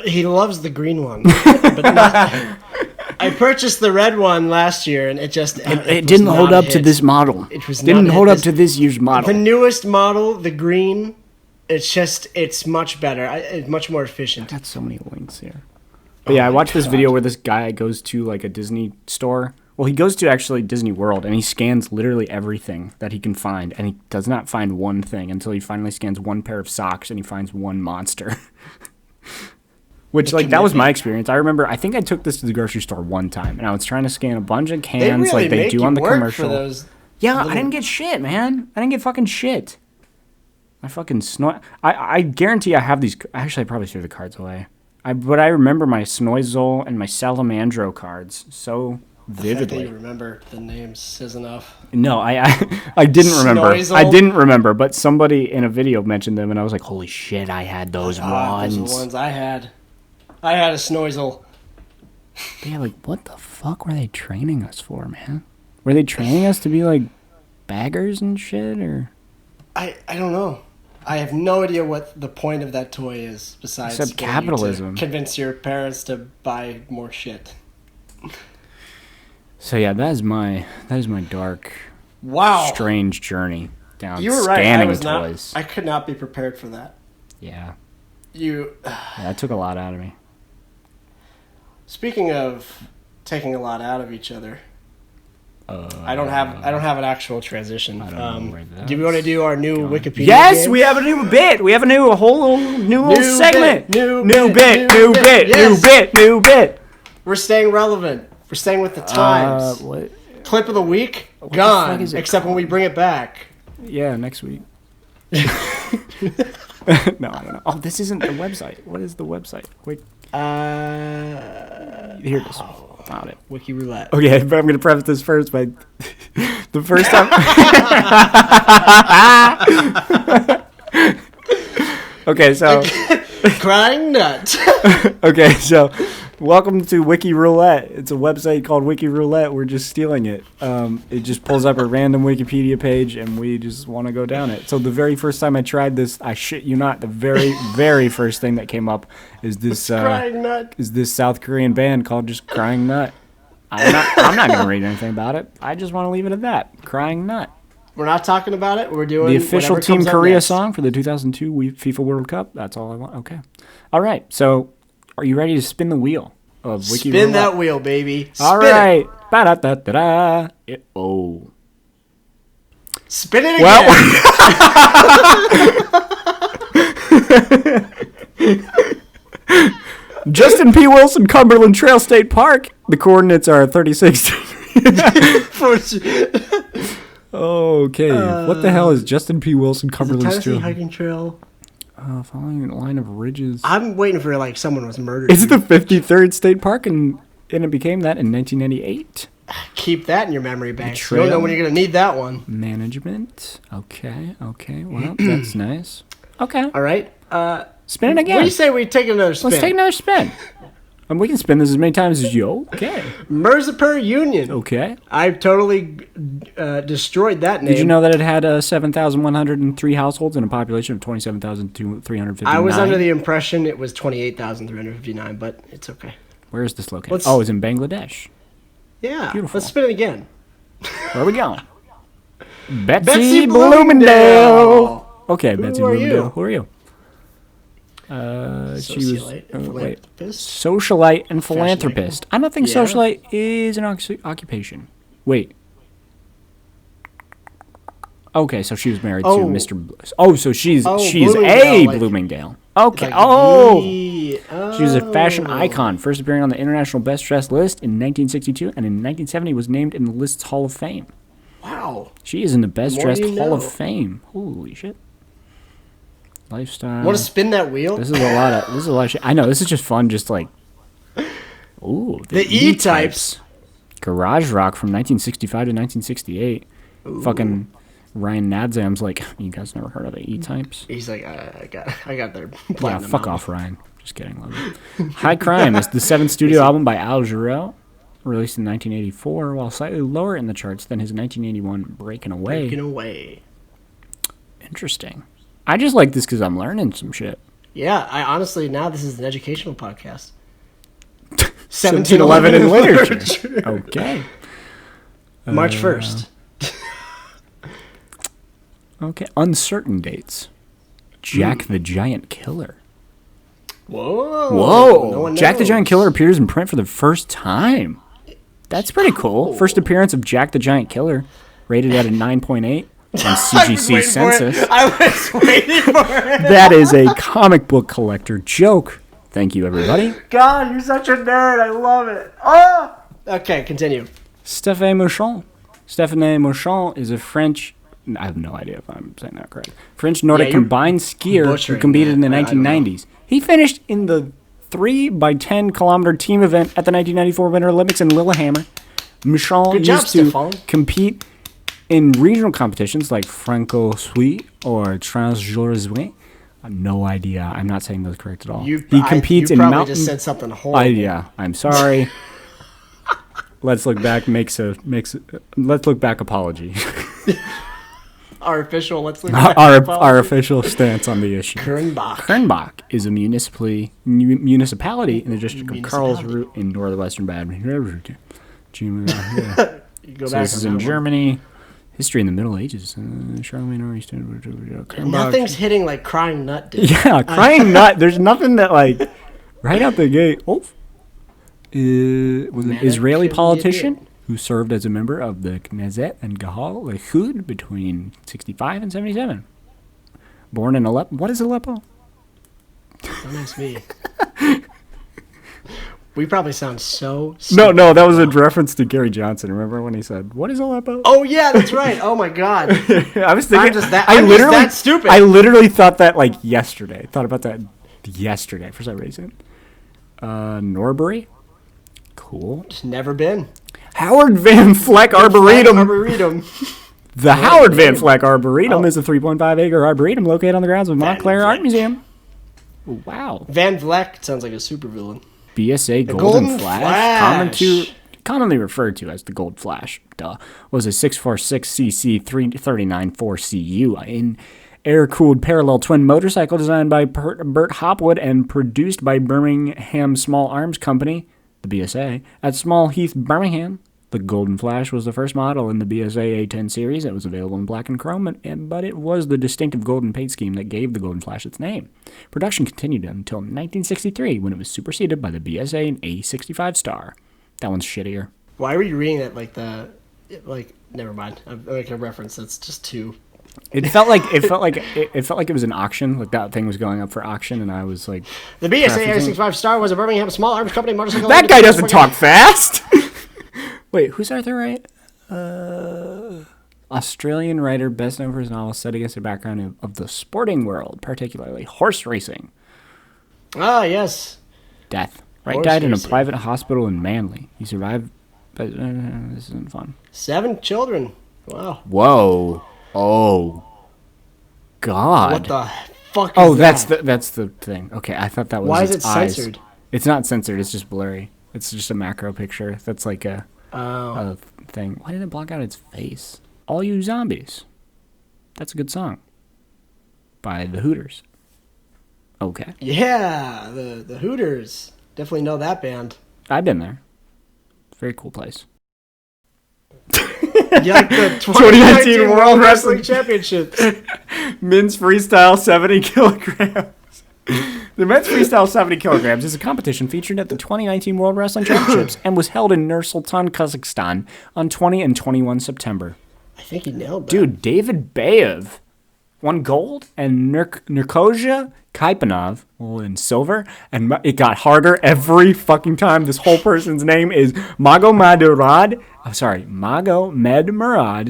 Speaker 1: he loves the green one, but not... I purchased the red one last year, and it
Speaker 2: didn't hold up to this model.
Speaker 1: It was
Speaker 2: didn't hold up to this year's model.
Speaker 1: The newest model, the green, it's much better. It's much more efficient.
Speaker 2: I got so many links here. But I watched this video where this guy goes to like a Disney store. Well, he goes to actually Disney World, and he scans literally everything that he can find, and he does not find one thing until he finally scans one pair of socks, and he finds one monster. Which, that was my experience. I remember, I think I took this to the grocery store one time, and I was trying to scan a bunch of cans
Speaker 1: really
Speaker 2: like they do on the commercial. I didn't get shit, man. I didn't get fucking shit. I fucking I guarantee I have these. Actually, I probably threw the cards away. But I remember my Snoizel and my Salamandro cards so vividly.
Speaker 1: The fact that you remember the names is enough.
Speaker 2: No, I didn't remember.
Speaker 1: Snoizel?
Speaker 2: I didn't remember, but somebody in a video mentioned them, and I was like, holy shit, I had those ones.
Speaker 1: Those are the ones I had. I had a Snoizel.
Speaker 2: Yeah, what the fuck were they training us for, man? Were they training us to be like baggers and shit, or?
Speaker 1: I don't know. I have no idea what the point of that toy is besides
Speaker 2: except capitalism.
Speaker 1: To convince your parents to buy more shit.
Speaker 2: So yeah, that is my dark, strange journey down scanning toys.
Speaker 1: I could not be prepared for that.
Speaker 2: Yeah.
Speaker 1: That
Speaker 2: took a lot out of me.
Speaker 1: Speaking of taking a lot out of each other, I don't have an actual transition.
Speaker 2: I don't know where that
Speaker 1: do we want to do our new Wikipedia?
Speaker 2: Yes,
Speaker 1: game?
Speaker 2: we have a new bit. We have a new little segment.
Speaker 1: New
Speaker 2: bit.
Speaker 1: We're staying relevant. We're staying with the times.
Speaker 2: What?
Speaker 1: Clip of the week gone. Except when we bring it back.
Speaker 2: Yeah, next week. No, I don't know. Oh, this isn't the website. What is the website? Wait. Here it is. Found it.
Speaker 1: Wiki Roulette.
Speaker 2: Okay, but I'm going to preface this first by the first time. Okay, so.
Speaker 1: Crying nut.
Speaker 2: Okay, so. Welcome to Wiki Roulette. It's a website called Wiki Roulette. We're just stealing it. It just pulls up a random Wikipedia page, and we just want to go down it. So the very first time I tried this, I shit you not, the very, very first thing that came up is this
Speaker 1: Crying Nut.
Speaker 2: Is this South Korean band called just Crying Nut. I'm not going to read anything about it. I just want to leave it at that. Crying Nut.
Speaker 1: We're not talking about it. We're doing
Speaker 2: the official Team Korea song for the 2002 FIFA World Cup. That's all I want. Okay. All right. So. Are you ready to spin the wheel of Wiki Roulette?
Speaker 1: Spin that wheel, baby.
Speaker 2: All right. Ba-da-da-da-da. Oh.
Speaker 1: Spin it again.
Speaker 2: Well. Justin P. Wilson, Cumberland Trail State Park. The coordinates are 36.
Speaker 1: Okay.
Speaker 2: What the hell is Justin P. Wilson, Cumberland
Speaker 1: Tennessee
Speaker 2: Trail?
Speaker 1: hiking trail.
Speaker 2: Following a line of ridges.
Speaker 1: I'm waiting for like someone was murdered.
Speaker 2: It's the 53rd State Park, and it became that in 1998.
Speaker 1: Keep that in your memory bank. You don't know when you're going to need that one.
Speaker 2: Management. Okay. Well, that's nice. Okay.
Speaker 1: All right.
Speaker 2: Spin it again.
Speaker 1: What do you say we take another spin?
Speaker 2: Let's take another spin. We can spin this as many times as you. Okay.
Speaker 1: Merzipur Union.
Speaker 2: Okay.
Speaker 1: I totally destroyed that name.
Speaker 2: Did you know that it had 7,103 households and a population of 27,359?
Speaker 1: I was under the impression it was 28,359, but it's okay.
Speaker 2: Where is this located? It's in Bangladesh.
Speaker 1: Yeah.
Speaker 2: Beautiful.
Speaker 1: Let's spin it again.
Speaker 2: Where are we going? Betsy Bloomingdale. Okay, Betsy Bloomingdale. Who are you? She was socialite and philanthropist. I don't think socialite is an occupation. Wait. Okay, so she was married to Mr. So she's a Bloomingdale. Okay. She was a fashion icon, first appearing on the International Best Dressed list in 1962, and in 1970 was named in the list's Hall of Fame.
Speaker 1: Wow.
Speaker 2: She is in the Best Dressed Hall of Fame. Holy shit. Lifestyle.
Speaker 1: Want to spin that wheel?
Speaker 2: This is a lot of shit. I know, this is just fun, just like the
Speaker 1: E-types.
Speaker 2: Garage rock from 1965 to 1968. Ooh. Fucking Ryan Nadzam's like, you guys never heard of the E-types?
Speaker 1: He's like, I got their platinum.
Speaker 2: Yeah, fuck off, Ryan. Just kidding, love it. High Crime is the seventh studio album by Al Jarreau, released in 1984, while slightly lower in the charts than his 1981 Breaking Away. Interesting. I just like this because I'm learning some shit.
Speaker 1: Yeah, I honestly, now this is an educational podcast.
Speaker 2: 1711 in literature. Okay.
Speaker 1: March 1st.
Speaker 2: Okay, uncertain dates. Jack the Giant Killer.
Speaker 1: Whoa.
Speaker 2: No Jack the Giant Killer appears in print for the first time. That's pretty cool. First appearance of Jack the Giant Killer, rated at a 9.8 on CGC census.
Speaker 1: I was waiting for it.
Speaker 2: That is a comic book collector joke. Thank you, everybody.
Speaker 1: God, you're such a nerd. I love it. Oh! Okay, continue.
Speaker 2: Stéphane Mouchon is a French... I have no idea if I'm saying that correct. French Nordic combined skier who competed in the 1990s. He finished in the 3x10 kilometer team event at the 1994 Winter Olympics in Lillehammer. Mouchon used to compete in regional competitions like Franco-Suisse or Trans-Jorzouin. I have no idea. I'm not saying those correct at all. He competes in mountain... You
Speaker 1: just said something horrible.
Speaker 2: Yeah, I'm sorry. Let's look back. Let's look back. Apology.
Speaker 1: Our official. Let's look
Speaker 2: back. Our official stance on the issue.
Speaker 1: Kernbach
Speaker 2: is a municipality in the district of Karlsruhe in northwestern Baden-Württemberg. This is in Germany. History in the Middle Ages.
Speaker 1: Nothing's hitting like Crying Nut did.
Speaker 2: Yeah, Crying Nut. There's nothing that like right out the gate. Was an Israeli politician who served as a member of the Knesset and Gahal Likud between 65 and 77. Born in Aleppo. What is Aleppo?
Speaker 1: Don't ask me. We probably sound so stupid.
Speaker 2: No, that was a reference to Gary Johnson. Remember when he said, "What is Aleppo?"
Speaker 1: Oh yeah, that's right. Oh my god.
Speaker 2: I was thinking
Speaker 1: I'm just that stupid.
Speaker 2: I literally thought that like yesterday. Thought about that yesterday for some reason. Norbury. Cool.
Speaker 1: Just never been.
Speaker 2: Howard Van Fleck Arboretum. The Howard Van Fleck Arboretum is a 3.5-acre arboretum located on the grounds of Montclair Art Museum. Wow.
Speaker 1: Van Vleck sounds like a supervillain.
Speaker 2: BSA Golden Flash. Commonly referred to as the Gold Flash, was a 646cc 339.4 CU in air-cooled parallel twin motorcycle designed by Bert Hopwood and produced by Birmingham Small Arms Company, the BSA, at Small Heath, Birmingham. The Golden Flash was the first model in the BSA A10 series. It was available in black and chrome, but it was the distinctive golden paint scheme that gave the Golden Flash its name. Production continued until 1963, when it was superseded by the BSA and A65 Star. That one's shittier.
Speaker 1: Why were you reading it never mind. I'm like a reference that's just too...
Speaker 2: It felt like it was an auction. Like that thing was going up for auction, and I was like,
Speaker 1: the BSA A65 Star was a Birmingham Small Arms Company motorcycle.
Speaker 2: That guy doesn't talk fast. Wait, who's Arthur Wright? Australian writer, best known for his novels set against a background of the sporting world, particularly horse racing.
Speaker 1: Ah, yes.
Speaker 2: Death. Wright
Speaker 1: Horse
Speaker 2: died in a
Speaker 1: racing.
Speaker 2: private hospital in Manly. He survived, but this isn't fun.
Speaker 1: 7 children. Wow.
Speaker 2: Whoa. Oh. God.
Speaker 1: What the fuck is
Speaker 2: Oh,
Speaker 1: that?
Speaker 2: that's the thing. Okay, I thought that was
Speaker 1: Why is
Speaker 2: its
Speaker 1: it
Speaker 2: eyes.
Speaker 1: censored?
Speaker 2: It's not censored. It's just blurry. It's just a macro picture. That's like a thing. Why did it block out its face? All You Zombies. That's a good song. By the Hooters. Okay.
Speaker 1: Yeah, the Hooters. Definitely know that band.
Speaker 2: I've been there. It's a very cool place.
Speaker 1: You like the 2019 World Wrestling Championships.
Speaker 2: Men's freestyle 70 kilograms. The men's freestyle 70 kilograms is a competition featured at the 2019 World Wrestling Championships and was held in Nur-Sultan, Kazakhstan on 20 and 21 September.
Speaker 1: I think he nailed that.
Speaker 2: Dude, David Bayev won gold and Nurkozha Kaipanov in silver, and it got harder every fucking time. This whole person's name is Magomedmurad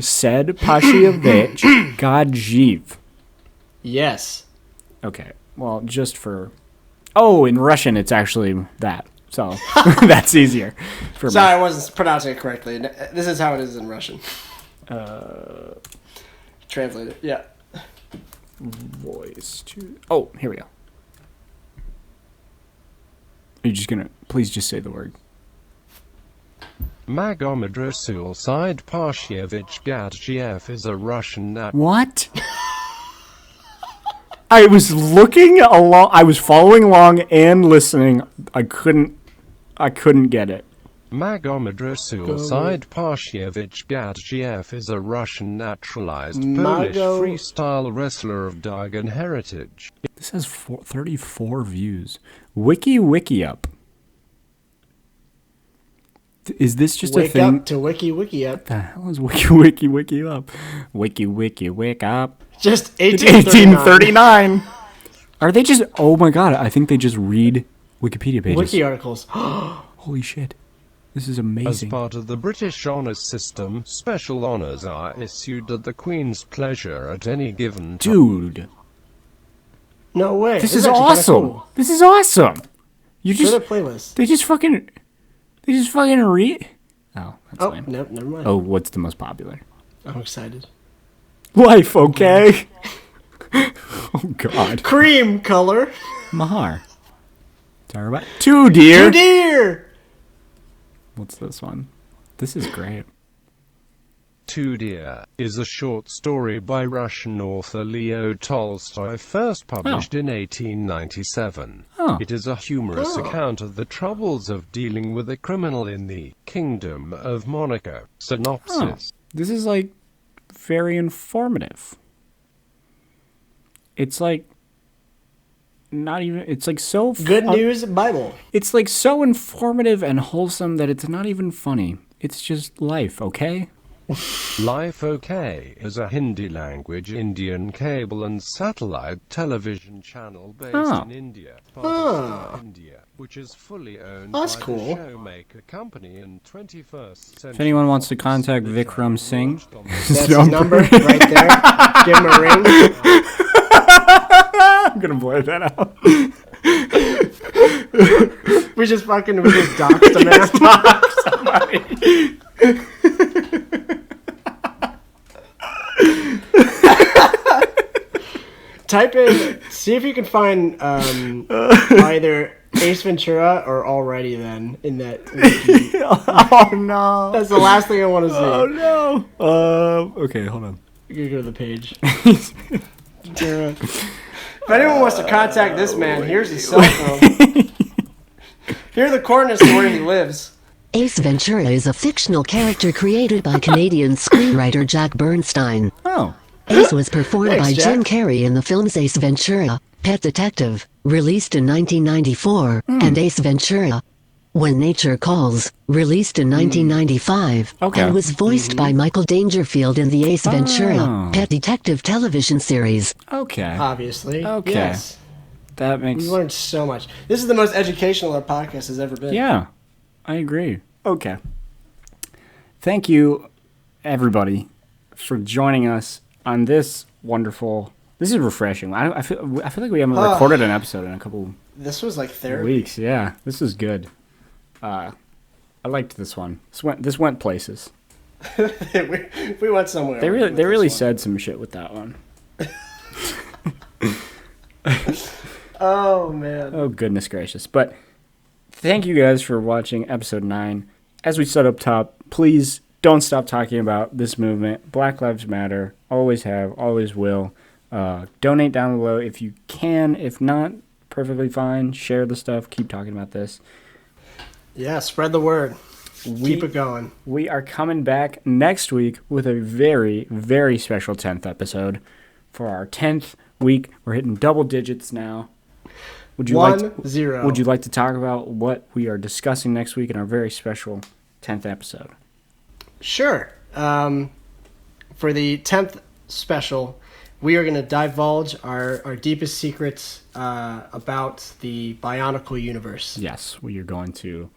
Speaker 2: Said Pashievich Gajiv.
Speaker 1: Yes.
Speaker 2: Okay, well, just for... Oh, in Russian, it's actually that. So, that's easier for me.
Speaker 1: Sorry, I wasn't pronouncing it correctly. This is how it is in Russian. Translate it. Yeah.
Speaker 2: Voice to... Oh, here we go. Are you just gonna... Please just say the word.
Speaker 11: Magomed Rasul Said Pashievich Gadjiev is a Russian
Speaker 2: What? I was looking along... I was following along and listening. I couldn't get it.
Speaker 11: Magomed Rasul Said Pashievich Gadjiev is a Russian naturalized Polish freestyle wrestler of Dagon heritage.
Speaker 2: This has 34 views. Wiki up. Is this just a thing?
Speaker 1: Wake up to Wiki up.
Speaker 2: What the hell is Wiki up? Wake up.
Speaker 1: Just
Speaker 2: 1839. Are they just... Oh my god, I think they just read Wikipedia pages.
Speaker 1: Wiki articles.
Speaker 2: Holy shit. This is amazing.
Speaker 11: As part of the British honours system, special honours are issued at the Queen's pleasure at any given time.
Speaker 2: Dude.
Speaker 1: No way.
Speaker 2: This is awesome. Cool. This is awesome. You just...
Speaker 1: Show the playlist.
Speaker 2: They just fucking read... Oh, that's lame.
Speaker 1: Nope, never mind.
Speaker 2: Oh, what's the most popular?
Speaker 1: I'm excited.
Speaker 2: Life, okay? Oh, God.
Speaker 1: Cream color.
Speaker 2: Mahar. Sorry about... Two deer. What's this one? This is great.
Speaker 11: Two Deer is a short story by Russian author Leo Tolstoy, first published in 1897. It is a humorous account of the troubles of dealing with a criminal in the Kingdom of Monaco. Synopsis.
Speaker 2: This is, like, very informative. It's, like, not even... It's, like, so...
Speaker 1: Good News Bible.
Speaker 2: It's, like, so informative and wholesome that it's not even funny. It's just life, okay?
Speaker 11: Life OK is a Hindi language Indian cable and satellite television channel based in India, India, which is fully owned by the Showmaker company in 21st century.
Speaker 2: If anyone wants to contact Vikram Singh,
Speaker 1: that's his number right there. Give him a ring.
Speaker 2: I'm gonna blur that out.
Speaker 1: we just doxed him, man.
Speaker 2: Somebody.
Speaker 1: Type in, see if you can find either Ace Ventura or Alrighty Then in that wiki.
Speaker 2: Oh no.
Speaker 1: That's the last thing I want to see.
Speaker 2: Oh no. Okay, hold on.
Speaker 1: You go to the page. If anyone wants to contact this man, here's his cell phone. Here are the coordinates to where he lives.
Speaker 12: Ace Ventura is a fictional character created by Canadian screenwriter Jack Bernstein.
Speaker 2: Oh.
Speaker 12: Ace was performed by Jim Carrey in the films Ace Ventura, Pet Detective, released in 1994, and Ace Ventura, When Nature Calls, released in 1995, and was voiced by Michael Dangerfield in the Ace Ventura, Pet Detective television series.
Speaker 2: Okay.
Speaker 1: Obviously.
Speaker 2: Okay.
Speaker 1: Yes.
Speaker 2: That makes...
Speaker 1: We learned so much. This is the most educational our podcast has ever been.
Speaker 2: Yeah, I agree. Okay. Thank you, everybody, for joining us on this wonderful. This is refreshing. I feel like we haven't recorded an episode in a couple.
Speaker 1: This was like therapy.
Speaker 2: Weeks. Yeah, this is good. I liked this one. This went places.
Speaker 1: we went somewhere.
Speaker 2: They really said some shit with that one.
Speaker 1: Oh man.
Speaker 2: Oh goodness gracious. But thank you guys for watching episode 9. As we said up top, please don't stop talking about this movement. Black Lives Matter. Always have, always will. Donate down below if you can. If not, perfectly fine. Share the stuff. Keep talking about this.
Speaker 1: Yeah, spread the word. Keep it going.
Speaker 2: We are coming back next week with a very, very special 10th episode. For our 10th week, we're hitting double digits now. Would you like to talk about what we are discussing next week in our very special 10th episode?
Speaker 1: Sure. For the 10th special, we are going to divulge our deepest secrets about the Bionicle universe.
Speaker 2: Yes, we are going to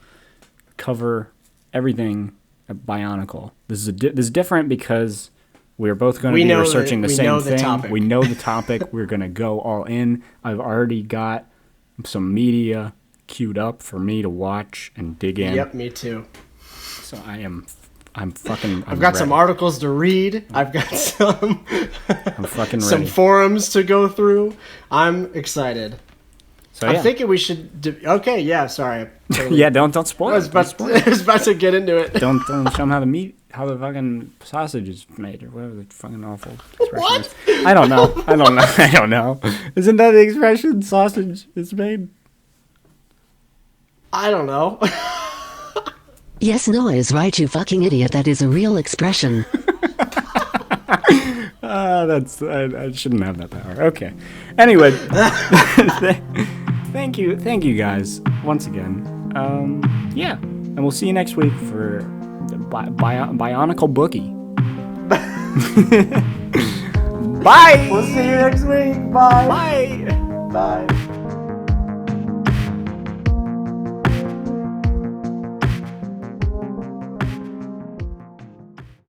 Speaker 2: cover everything Bionicle. This is different because we're both going to be researching the same thing. We know the topic. We're going to go all in. I've already got some media queued up for me to watch and dig in.
Speaker 1: Yep, me too.
Speaker 2: So I'm
Speaker 1: I've got some articles to read. I've got some
Speaker 2: I'm fucking ready.
Speaker 1: Some forums to go through. I'm excited.
Speaker 2: So,
Speaker 1: I'm thinking we should okay, yeah, sorry. Totally.
Speaker 2: Yeah, don't spoil it.
Speaker 1: I was about to get into it.
Speaker 2: Don't show them how the fucking sausage is made, or whatever the fucking awful expression is. I don't know. Isn't that the expression? Sausage is made?
Speaker 1: I don't know.
Speaker 12: Yes, Noah is right, you fucking idiot. That is a real expression.
Speaker 2: I shouldn't have that power. Okay. Anyway, thank you guys once again. Yeah, and we'll see you next week for the Bionicle Bookie.
Speaker 1: Bye. We'll see you next week. Bye.
Speaker 2: Bye.
Speaker 1: Bye.